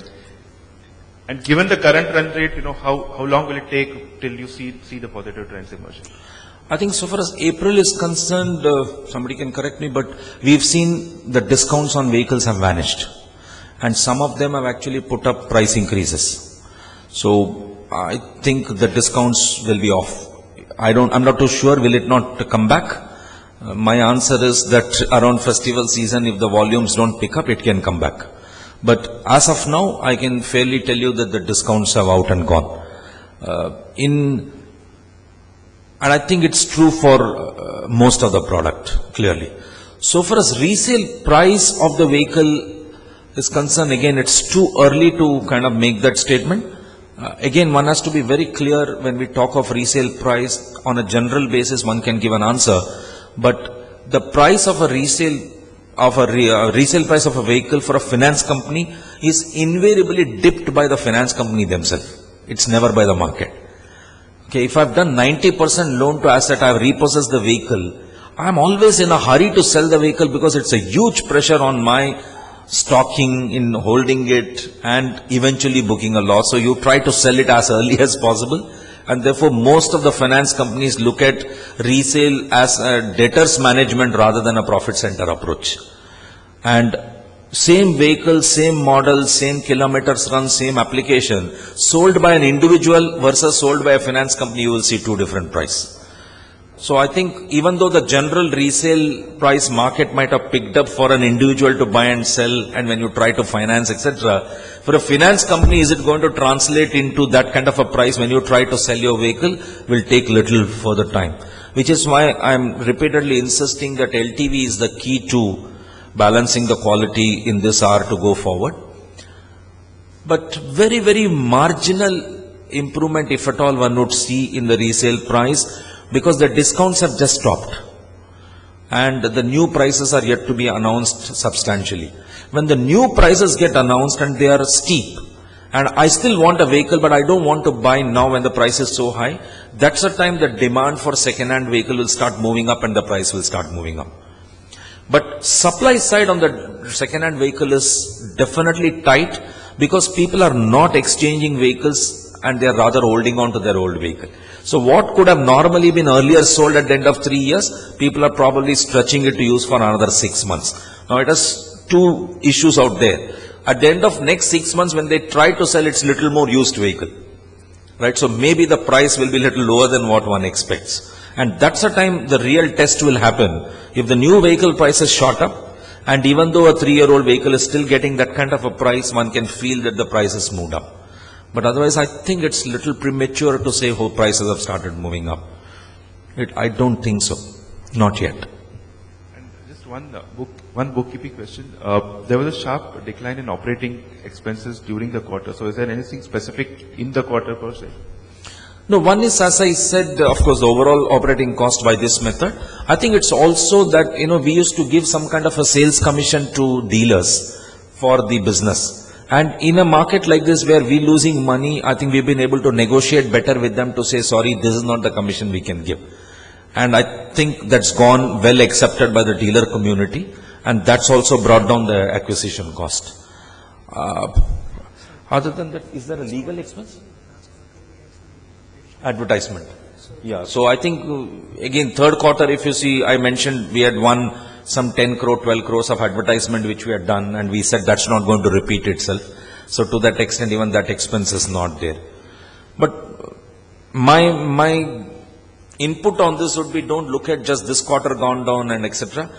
And given the current run rate, how long will it take till you see the positive trends emerging? I think so far as April is concerned, somebody can correct me, but we've seen the discounts on vehicles have vanished. And some of them have actually put up price increases. So I think the discounts will be off. I'm not too sure, will it not come back? My answer is that around festival season, if the volumes don't pick up, it can come back. But as of now, I can fairly tell you that the discounts have out and gone. And I think it's true for most of the product, clearly. So far as resale price of the vehicle is concerned, again, it's too early to kind of make that statement. Again, one has to be very clear when we talk of resale price. On a general basis, one can give an answer. But the price of a resale price of a vehicle for a finance company is invariably dipped by the finance company themselves. It's never by the market. Okay, if I've done 90% loan to asset, I've repossessed the vehicle, I'm always in a hurry to sell the vehicle because it's a huge pressure on my stocking, in holding it, and eventually booking a loss. So you try to sell it as early as possible. And therefore, most of the finance companies look at resale as a debtors management rather than a profit center approach. And same vehicle, same model, same kilometers run, same application, sold by an individual versus sold by a finance company, you will see two different prices. So I think even though the general resale price market might have picked up for an individual to buy and sell, and when you try to finance, etc., for a finance company, is it going to translate into that kind of a price when you try to sell your vehicle? Will take little further time. Which is why I'm repeatedly insisting that LTV is the key to balancing the quality in this hour to go forward. But very, very marginal improvement, if at all, one would see in the resale price, because the discounts have just stopped. And the new prices are yet to be announced substantially. When the new prices get announced and they are steep, and I still want a vehicle, but I don't want to buy now when the price is so high, that's the time the demand for second-hand vehicle will start moving up and the price will start moving up. But supply side on the second-hand vehicle is definitely tight, because people are not exchanging vehicles and they are rather holding on to their old vehicle. So what could have normally been earlier sold at the end of 3 years, people are probably stretching it to use for another 6 months. Now it has two issues out there. At the end of next 6 months, when they try to sell, it's little more used vehicle. Right? So maybe the price will be little lower than what one expects. And that's the time the real test will happen. If the new vehicle prices shot up, and even though a 3-year-old vehicle is still getting that kind of a price, one can feel that the price has moved up. But otherwise, I think it's little premature to say how prices have started moving up. I don't think so. Not yet. And just one bookkeeping question. There was a sharp decline in operating expenses during the quarter. So is there anything specific in the quarter per se? No, one is, as I said, of course, the overall operating cost by this method. I think it's also that, we used to give some kind of a sales commission to dealers for the business. And in a market like this where we're losing money, I think we've been able to negotiate better with them to say, sorry, this is not the commission we can give. And I think that's gone well accepted by the dealer community. And that's also brought down the acquisition cost. Other than that, is there a legal expense? Advertisement. Yeah. So I think, again, third quarter, if you see, I mentioned we had won some 10 crore, 12 crores of advertisement which we had done, and we said that's not going to repeat itself. So to that extent, even that expense is not there. But my input on this would be, don't look at just this quarter gone down and etc.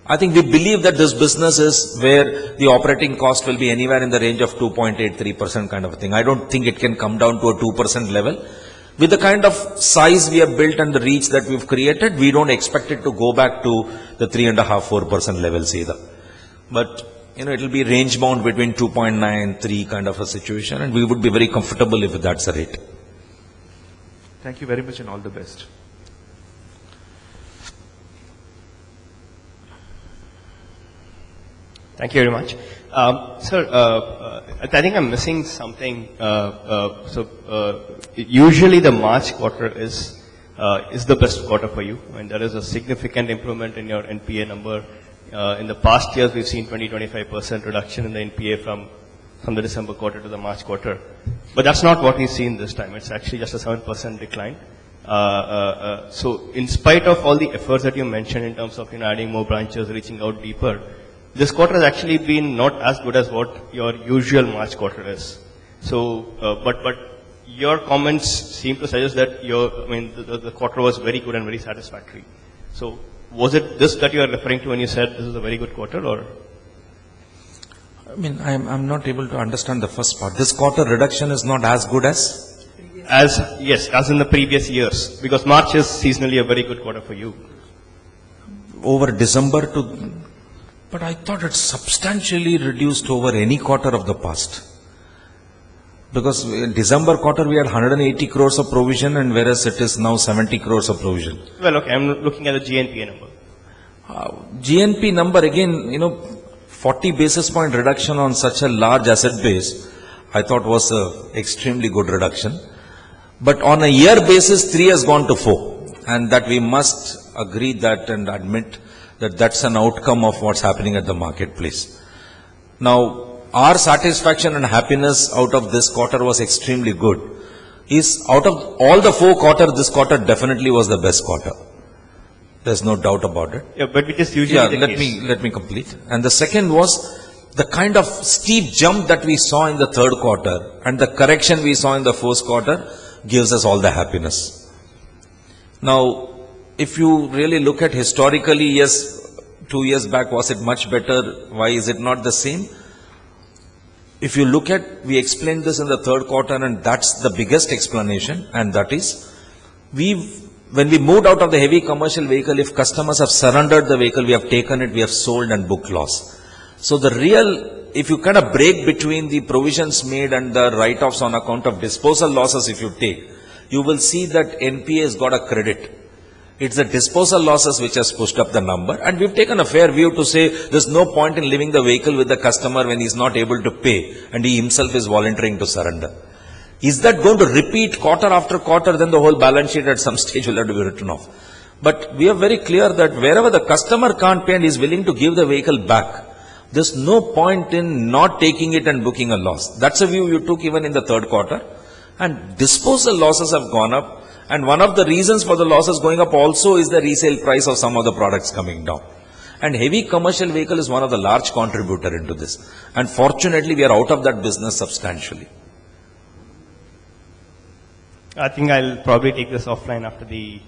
I think we believe that this business is where the operating cost will be anywhere in the range of 2.83% kind of a thing. I don't think it can come down to a 2% level. With the kind of size we have built and the reach that we've created, we don't expect it to go back to the 3.5-4% levels either. But, it will be range bound between 2.9 and 3 kind of a situation, and we would be very comfortable if that's the rate. Thank you very much and all the best. Thank you very much. Sir, I think I'm missing something. Usually the March quarter is the best quarter for you, and there is a significant improvement in your NPA number. In the past years, we've seen 20-25% reduction in the NPA from the December quarter to the March quarter. But that's not what we've seen this time. It's actually just a 7% decline. So in spite of all the efforts that you mentioned in terms of adding more branches, reaching out deeper, this quarter has actually been not as good as what your usual March quarter is. So, but your comments seem to suggest that the quarter was very good and very satisfactory. So, was it this that you are referring to when you said this is a very good quarter, or? I'm not able to understand the first part. This quarter reduction is not as good as? Yes, as in the previous years, because March is seasonally a very good quarter for you. Over December to... But I thought it's substantially reduced over any quarter of the past. Because in December quarter we had 180 crores of provision, and whereas it is now 70 crores of provision. Well, okay, I'm looking at the GNPA number. GNP number again, 40 basis point reduction on such a large asset base, I thought was a extremely good reduction. But on a year basis, 3 has gone to 4. And that we must agree that and admit that that's an outcome of what's happening at the marketplace. Now, our satisfaction and happiness out of this quarter was extremely good. Is out of all the 4 quarters, this quarter definitely was the best quarter. There's no doubt about it. Yeah, but which is usually the case. Let me complete. And the second was the kind of steep jump that we saw in the third quarter and the correction we saw in the fourth quarter gives us all the happiness. Now, if you really look at historically, yes, 2 years back, was it much better? Why is it not the same? If you look at, we explained this in the third quarter, and that's the biggest explanation, and that is, when we moved out of the heavy commercial vehicle, if customers have surrendered the vehicle, we have taken it, we have sold and booked loss. So the real, if you kind of break between the provisions made and the write-offs on account of disposal losses, if you take, you will see that NPA has got a credit. It's the disposal losses which has pushed up the number, and we've taken a fair view to say there's no point in leaving the vehicle with the customer when he's not able to pay and he himself is volunteering to surrender. Is that going to repeat quarter after quarter? Then the whole balance sheet at some stage will have to be written off. But we are very clear that wherever the customer can't pay and is willing to give the vehicle back, there's no point in not taking it and booking a loss. That's a view you took even in the third quarter. And disposal losses have gone up. And one of the reasons for the losses going up also is the resale price of some of the products coming down. And heavy commercial vehicle is one of the large contributor into this. And fortunately, we are out of that business substantially. I think I'll probably take this offline after the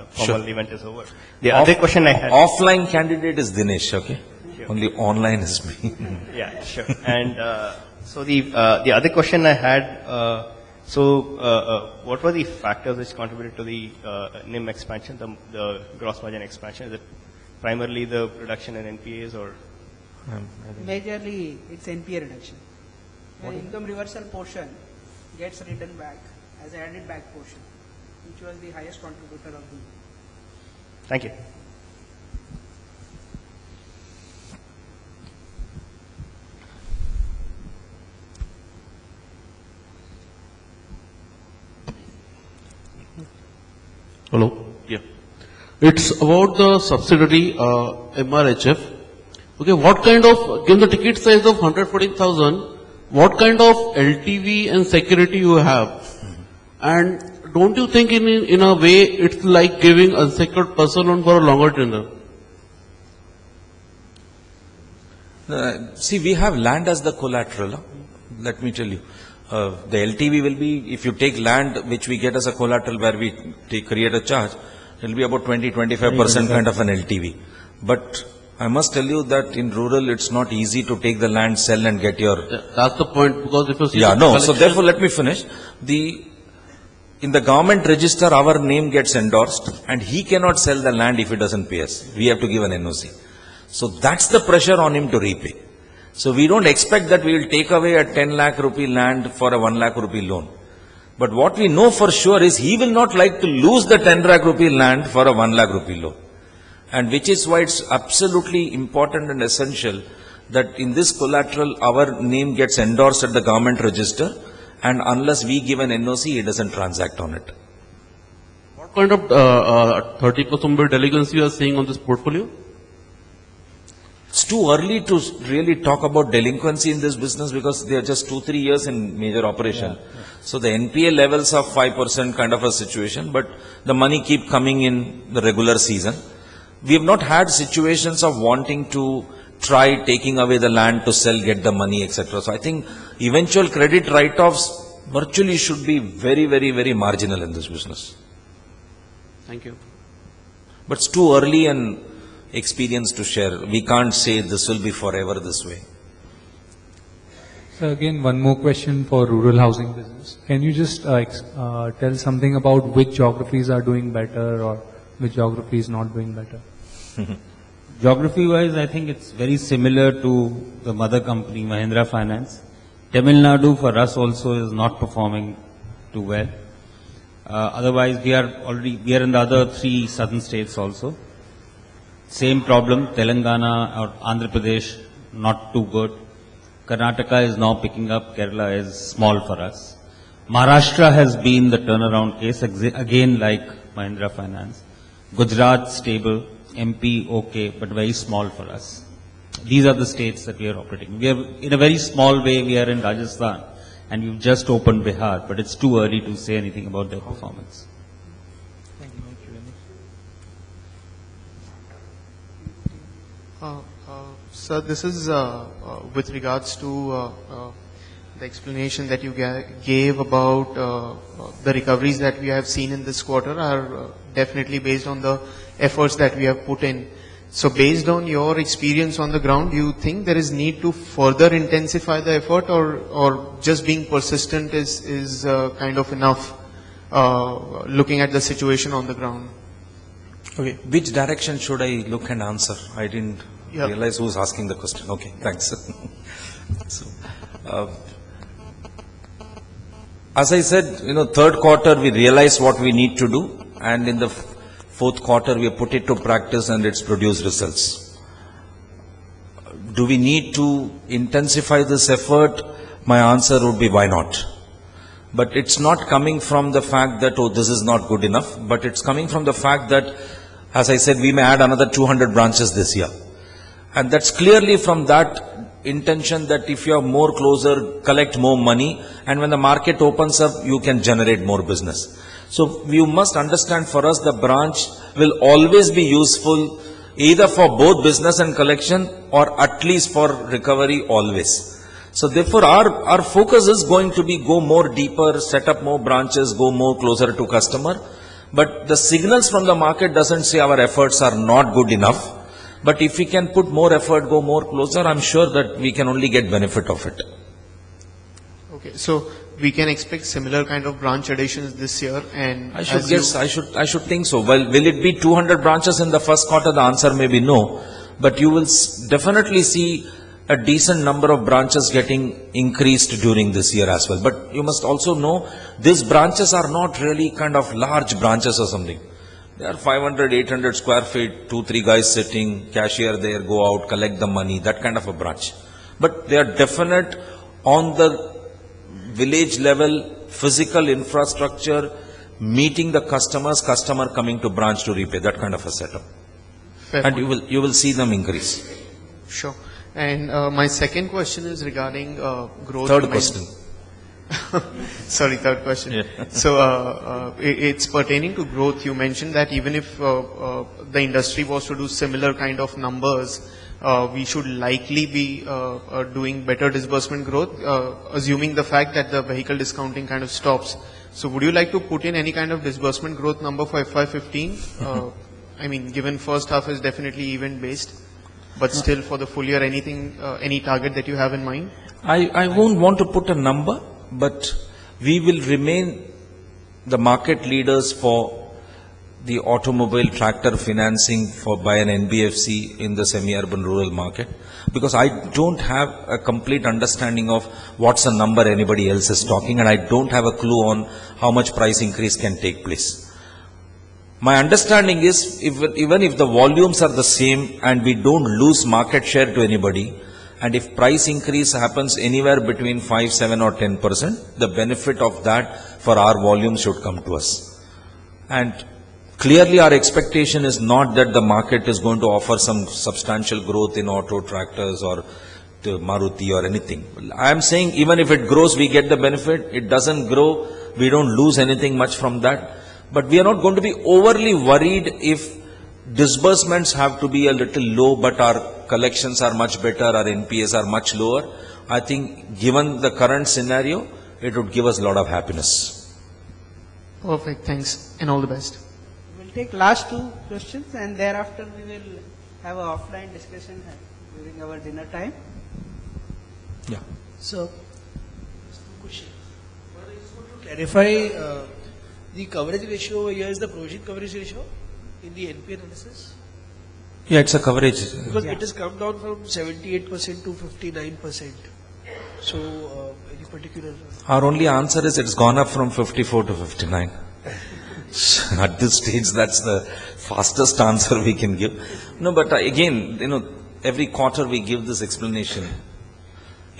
formal event is over. The other question I had... Offline candidate is Dinesh, okay? Sure. Only online is me. Yeah, sure. And so the other question I had... what were the factors which contributed to the NIM expansion, the gross margin expansion? Is it primarily the reduction in NPAs or? Majorly, it's NPA reduction. The income reversal portion gets written back as added back portion. which was the highest contributor of the year. Thank you. Hello. Yeah. It's about the subsidiary MRHF. Okay, what kind of, given the ticket size of 114,000, what kind of LTV and security you have? And don't you think in a way it's like giving unsecured personal loan for a longer tenure? See, we have land as the collateral. Let me tell you. The LTV will be, if you take land which we get as a collateral where we create a charge, it will be about 20-25% kind of an LTV. But I must tell you that in rural it's not easy to take the land, sell and get your... Yeah, that's the point, because if you see... Yeah, no, so therefore let me finish. In the government register, our name gets endorsed and he cannot sell the land if he doesn't pay us. We have to give an NOC. So that's the pressure on him to repay. So we don't expect that we will take away a 10 lakh rupee land for a 1 lakh rupee loan. But what we know for sure is he will not like to lose the 10 lakh rupee land for a 1 lakh rupee loan. And which is why it's absolutely important and essential that in this collateral, our name gets endorsed at the government register, and unless we give an NOC, he doesn't transact on it. What kind of 30% delinquency you are seeing on this portfolio? It's too early to really talk about delinquency in this business because they are just 2-3 years in major operation. So the NPA levels are 5% kind of a situation, but the money keep coming in the regular season. We have not had situations of wanting to try taking away the land to sell, get the money, etc. So I think eventual credit write-offs virtually should be very, very, very marginal in this business. Thank you. But it's too early and experience to share. We can't say this will be forever this way. So again, one more question for rural housing business. Can you just tell something about which geographies are doing better or which geographies not doing better? Geography-wise, I think it's very similar to the mother company, Mahindra Finance. Tamil Nadu for us also is not performing too well. Otherwise, we are in the other 3 southern states also. Same problem, Telangana or Andhra Pradesh, not too good. Karnataka is now picking up, Kerala is small for us. Maharashtra has been the turnaround case, again like Mahindra Finance. Gujarat stable, MP okay, but very small for us. These are the states that we are operating. We are, in a very small way, we are in Rajasthan and we've just opened Bihar, but it's too early to say anything about their performance. Sir, this is with regards to the explanation that you gave about the recoveries that we have seen in this quarter are definitely based on the efforts that we have put in. So based on your experience on the ground, do you think there is need to further intensify the effort or just being persistent is kind of enough looking at the situation on the ground? Okay. Which direction should I look and answer? I didn't realize who's asking the question. Okay, thanks. So, as I said, third quarter we realized what we need to do, and in the fourth quarter we put it to practice and it's produced results. Do we need to intensify this effort? My answer would be why not? But it's not coming from the fact that, oh, this is not good enough, but it's coming from the fact that, as I said, we may add another 200 branches this year. And that's clearly from that intention that if you are more closer, collect more money, and when the market opens up, you can generate more business. So you must understand, for us, the branch will always be useful either for both business and collection or at least for recovery always. So therefore our focus is going to be go more deeper, set up more branches, go more closer to customer. But the signals from the market doesn't say our efforts are not good enough. But if we can put more effort, go more closer, I'm sure that we can only get benefit of it. Okay, so we can expect similar kind of branch additions this year, and I should think so. Well, will it be 200 branches in the first quarter? The answer may be no. But you will definitely see a decent number of branches getting increased during this year as well. But you must also know, these branches are not really kind of large branches or something. They are 500, 800 square feet, 2-3 guys sitting, cashier there, go out, collect the money, that kind of a branch. But they are definite on the village level, physical infrastructure, meeting the customers, customer coming to branch to repay, that kind of a setup. Fair And point. you will see them increase. Sure. And my second question is regarding growth. Third You question. Sorry, third question. Yeah. So it's pertaining to growth. You mentioned that even if the industry was to do similar kind of numbers, we should likely be doing better disbursement growth, assuming the fact that the vehicle discounting kind of stops. So would you like to put in any kind of disbursement growth number for FY'15? I mean, given first half is definitely event based, but still for the full year, anything, any target that you have in mind? I won't want to put a number, but we will remain the market leaders for the automobile tractor financing by an NBFC in the semi-urban rural market, because I don't have a complete understanding of what's the number anybody else is talking, and I don't have a clue on how much price increase can take place. My understanding is, even if the volumes are the same and we don't lose market share to anybody, and if price increase happens anywhere between 5, 7 or 10%, the benefit of that for our volume should come to us. And clearly our expectation is not that the market is going to offer some substantial growth in auto tractors or to Maruti or anything. I am saying even if it grows, we get the benefit. It doesn't grow, we don't lose anything much from that. But we are not going to be overly worried if disbursements have to be a little low, but our collections are much better, our NPAs are much lower. I think given the current scenario, it would give us a lot of happiness. Perfect, thanks, and all the best. We'll take last two questions and thereafter we will have an offline discussion during our dinner time. Yeah. So, just two questions. One, I just want to clarify the coverage ratio here is the provision coverage ratio in the NP analysis? Yeah, it's a coverage. Because it has come down from 78% to 59%. So, any particular? Our only answer is it's gone up from 54 to 59. At this stage, that's the fastest answer we can give. No, but again, every quarter we give this explanation.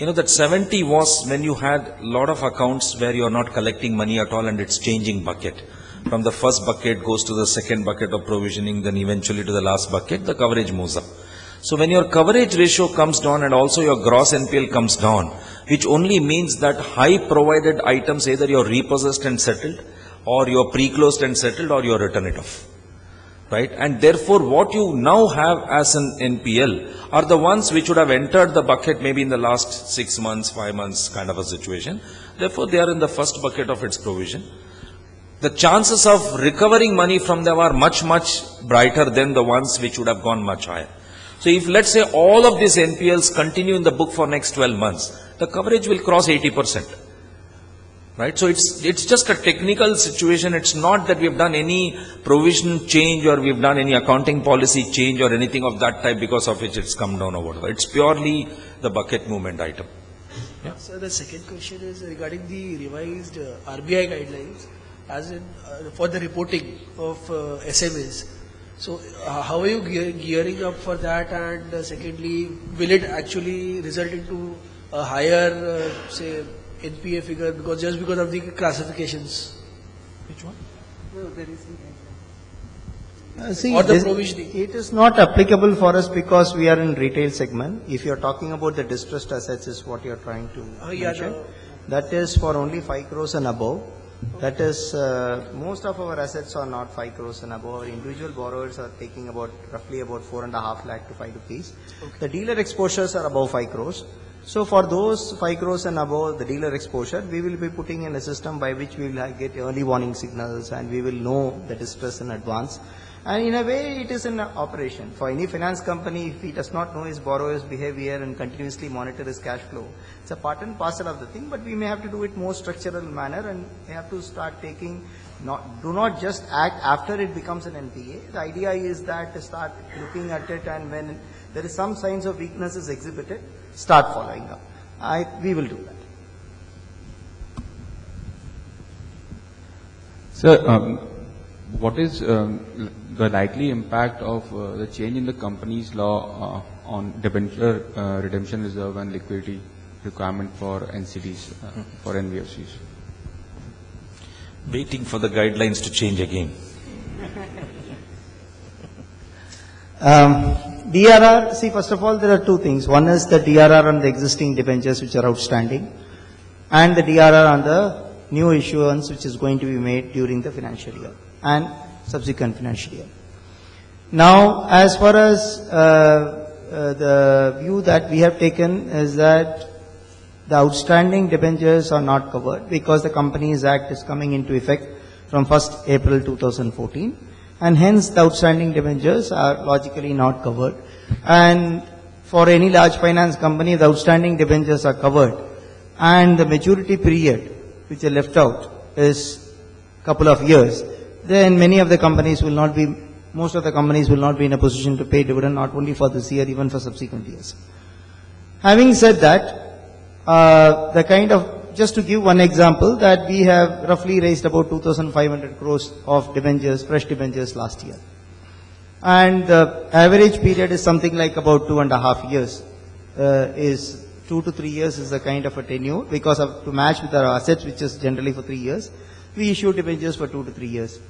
That 70 was when you had a lot of accounts where you are not collecting money at all and it's changing bucket. From the first bucket goes to the second bucket of provisioning, then eventually to the last bucket, the coverage moves up. So when your coverage ratio comes down and also your gross NPL comes down, which only means that high provided items, either you're repossessed and settled, or you're pre-closed and settled, or you're written it off. Right? And therefore what you now have as an NPL are the ones which would have entered the bucket maybe in the last 6 months, 5 months kind of a situation. Therefore they are in the first bucket of its provision. The chances of recovering money from them are much, much brighter than the ones which would have gone much higher. So if let's say all of these NPLs continue in the book for next 12 months, the coverage will cross 80%. Right? So it's just a technical situation. It's not that we've done any provision change or we've done any accounting policy change or anything of that type because of which it's come down or whatever. It's purely the bucket movement item. Yeah. So the second question is regarding the revised RBI guidelines as in for the reporting of SMEs. So how are you gearing up for that, and secondly, will it actually result into a higher say NPA figure because of the classifications? Which one? No, there is See, or the provisioning. it is not applicable for us because we are in retail segment. If you are talking about the distressed assets is what you are trying to mention. That is for only 5 crores and above. That is, most of our assets are not 5 crores and above. Our individual borrowers are taking roughly about 4.5 lakh to 5 rupees. Okay. The dealer exposures are above 5 crores. So for those 5 crores and above the dealer exposure, we will be putting in a system by which we will get early warning signals and we will know the distress in advance. And in a way, it is an operation. For any finance company, if he does not know his borrower's behavior and continuously monitor his cash flow, it's a part and parcel of the thing, but we may have to do it more structural manner, and we have to start taking, do not just act after it becomes an NPA. The idea is that to start looking at it, and when there is some signs of weaknesses exhibited, start following up. We will do that. Sir, what is the likely impact of the change in the company's law on debenture redemption reserve and liquidity requirement for NCDs, for NBFCs? Waiting for the guidelines to change again. DRR, see, first of all, there are two things. One is the DRR on the existing debentures which are outstanding, and the DRR on the new issuance which is going to be made during the financial year and subsequent financial year. Now, as far as the view that we have taken is that the outstanding debentures are not covered because the Companies Act is coming into effect from 1st April 2014, and hence the outstanding debentures are logically not covered. And for any large finance company, the outstanding debentures are covered, and the maturity period which are left out is couple of years. Then many of the companies will not be, most of the companies will not be in a position to pay dividend, not only for this year, even for subsequent years. Having said that, the kind of, just to give one example, that we have roughly raised about 2,500 crores of debentures, fresh debentures last year. And the average period is something like about 2.5 years, is 2 to 3 years is a kind of a tenure, because of, to match with our assets, which is generally for 3 years, we issue debentures for 2 to 3 years.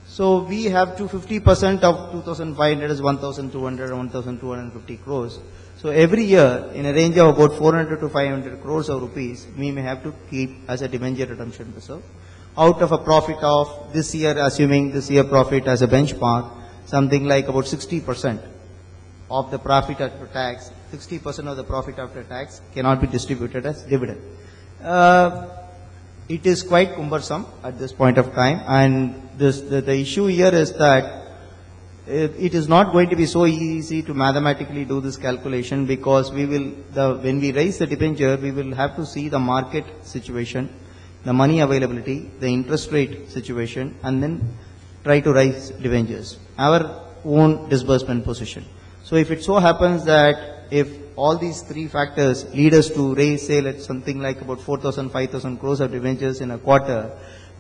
So we have to 50% of 2,500 is 1,200 or 1,250 crores. So every year, in a range of about 400 to 500 crores of rupees, we may have to keep as a debenture redemption reserve. Out of a profit of this year, assuming this year profit as a benchmark, something like about 60% of the profit after tax, 60% of the profit after tax cannot be distributed as dividend. It is quite cumbersome at this point of time, and the issue here is that it is not going to be so easy to mathematically do this calculation, because we will, when we raise the debenture, we will have to see the market situation, the money availability, the interest rate situation, and then try to raise debentures, our own disbursement position. So if it so happens that if all these three factors lead us to raise, say, let's something like about 4,000, 5,000 crores of debentures in a quarter,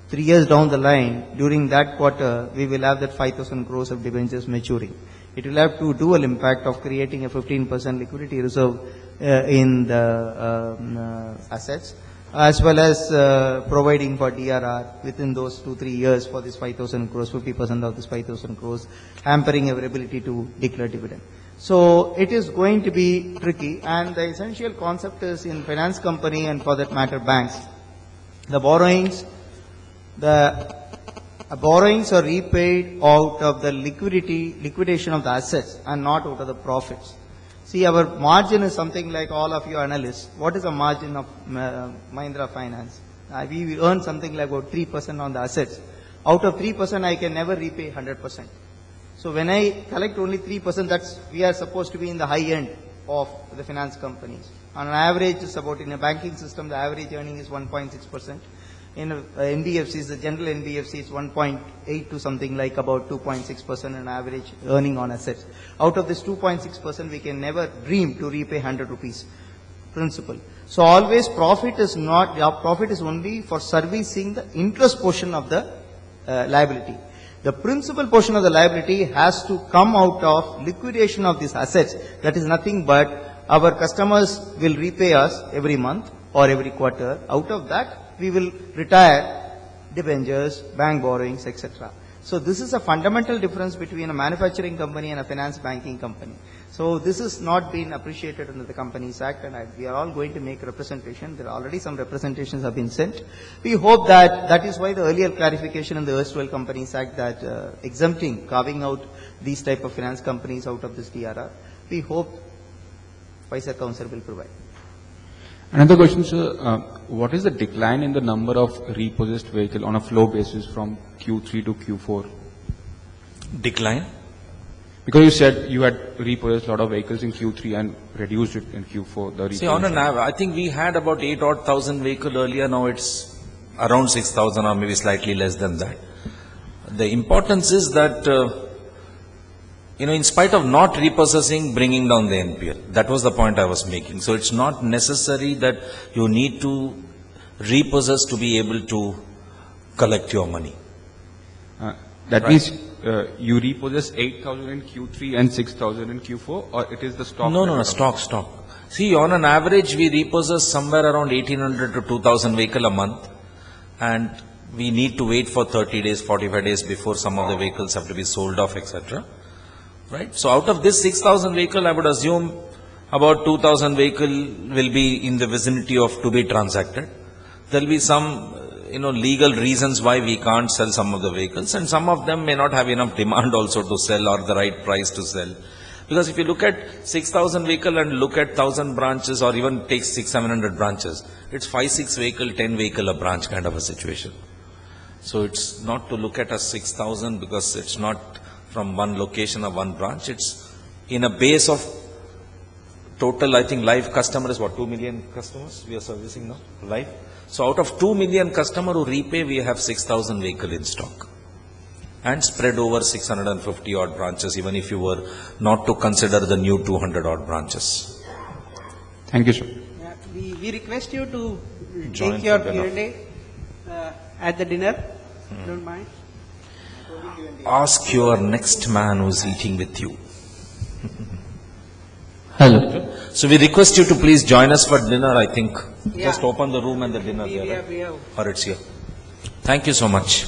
3 years down the line, during that quarter, we will have that 5,000 crores of debentures maturing. It will have to dual impact of creating a 15% liquidity reserve in the assets, as well as providing for DRR within those 2-3 years for this 5,000 crores, 50% of this 5,000 crores, hampering our ability to declare dividend. So it is going to be tricky, and the essential concept is in finance company, and for that matter banks, the borrowings are repaid out of the liquidation of the assets and not out of the profits. See, our margin is something like, all of you analysts, what is the margin of Mahindra Finance? We earn something like about 3% on the assets. Out of 3%, I can never repay 100%. So when I collect only 3%, we are supposed to be in the high end of the finance companies. On an average, it's about, in a banking system, the average earning is 1.6%. In NBFCs, the general NBFC is 1.8 to something like about 2.6% an average earning on assets. Out of this 2.6%, we can never dream to repay 100 rupees principal. So always profit is not, profit is only for servicing the interest portion of the liability. The principal portion of the liability has to come out of liquidation of these assets. That is nothing but our customers will repay us every month or every quarter. Out of that, we will retire debentures, bank borrowings, etc. So this is a fundamental difference between a manufacturing company and a finance banking company. So this has not been appreciated under the Companies Act, and we are all going to make representation. There are already some representations have been sent. We hope that is why the earlier clarification in the erstwhile Companies Act that exempting, carving out these type of finance companies out of this DRR, we hope Vice Council will provide. Another question, sir. What is the decline in the number of repossessed vehicle on a flow basis from Q3 to Q4? Decline? Because you said you had repossessed a lot of vehicles in Q3 and reduced it in Q4. The See, on an average, I think we had about 8,000 vehicles earlier. Now it's around 6,000 or maybe slightly less than that. The importance is that, in spite of not repossessing, bringing down the NPL. That was the point I was making. So it's not necessary that you need to repossess to be able to collect your money. That Right. means you repossess 8,000 in Q3 and 6,000 in Q4, or it is the stock? No, stock. See, on an average, we repossess somewhere around 1,800 to 2,000 vehicles a month, and we need to wait for 30 days, 45 days before some of the vehicles have to be sold off, etc. Right? So out of this 6,000 vehicle, I would assume about 2,000 vehicle will be in the vicinity of to be transacted. There will be some, legal reasons why we can't sell some of the vehicles, and some of them may not have enough demand also to sell or the right price to sell. Because if you look at 6,000 vehicle and look at 1,000 branches, or even take 600-700 branches, it's 5-6 vehicle, 10 vehicle a branch kind of a situation. So it's not to look at as 6,000 because it's not from one location or one branch. It's in a base of total, I think live customer is 2 million customers we are servicing now, live. So out of 2 million customer who repay, we have 6,000 vehicle in stock. And spread over 650 odd branches, even if you were not to consider the new 200 odd branches. Thank you, sir. Yeah, we request you to Join take your for dinner. Q&A at the dinner. Don't mind. Ask your next man who's eating with you. Hello. So we request you to please join us for dinner, I think. Yeah. Just open the room and the dinner there. We have. Or it's here. Thank you so much.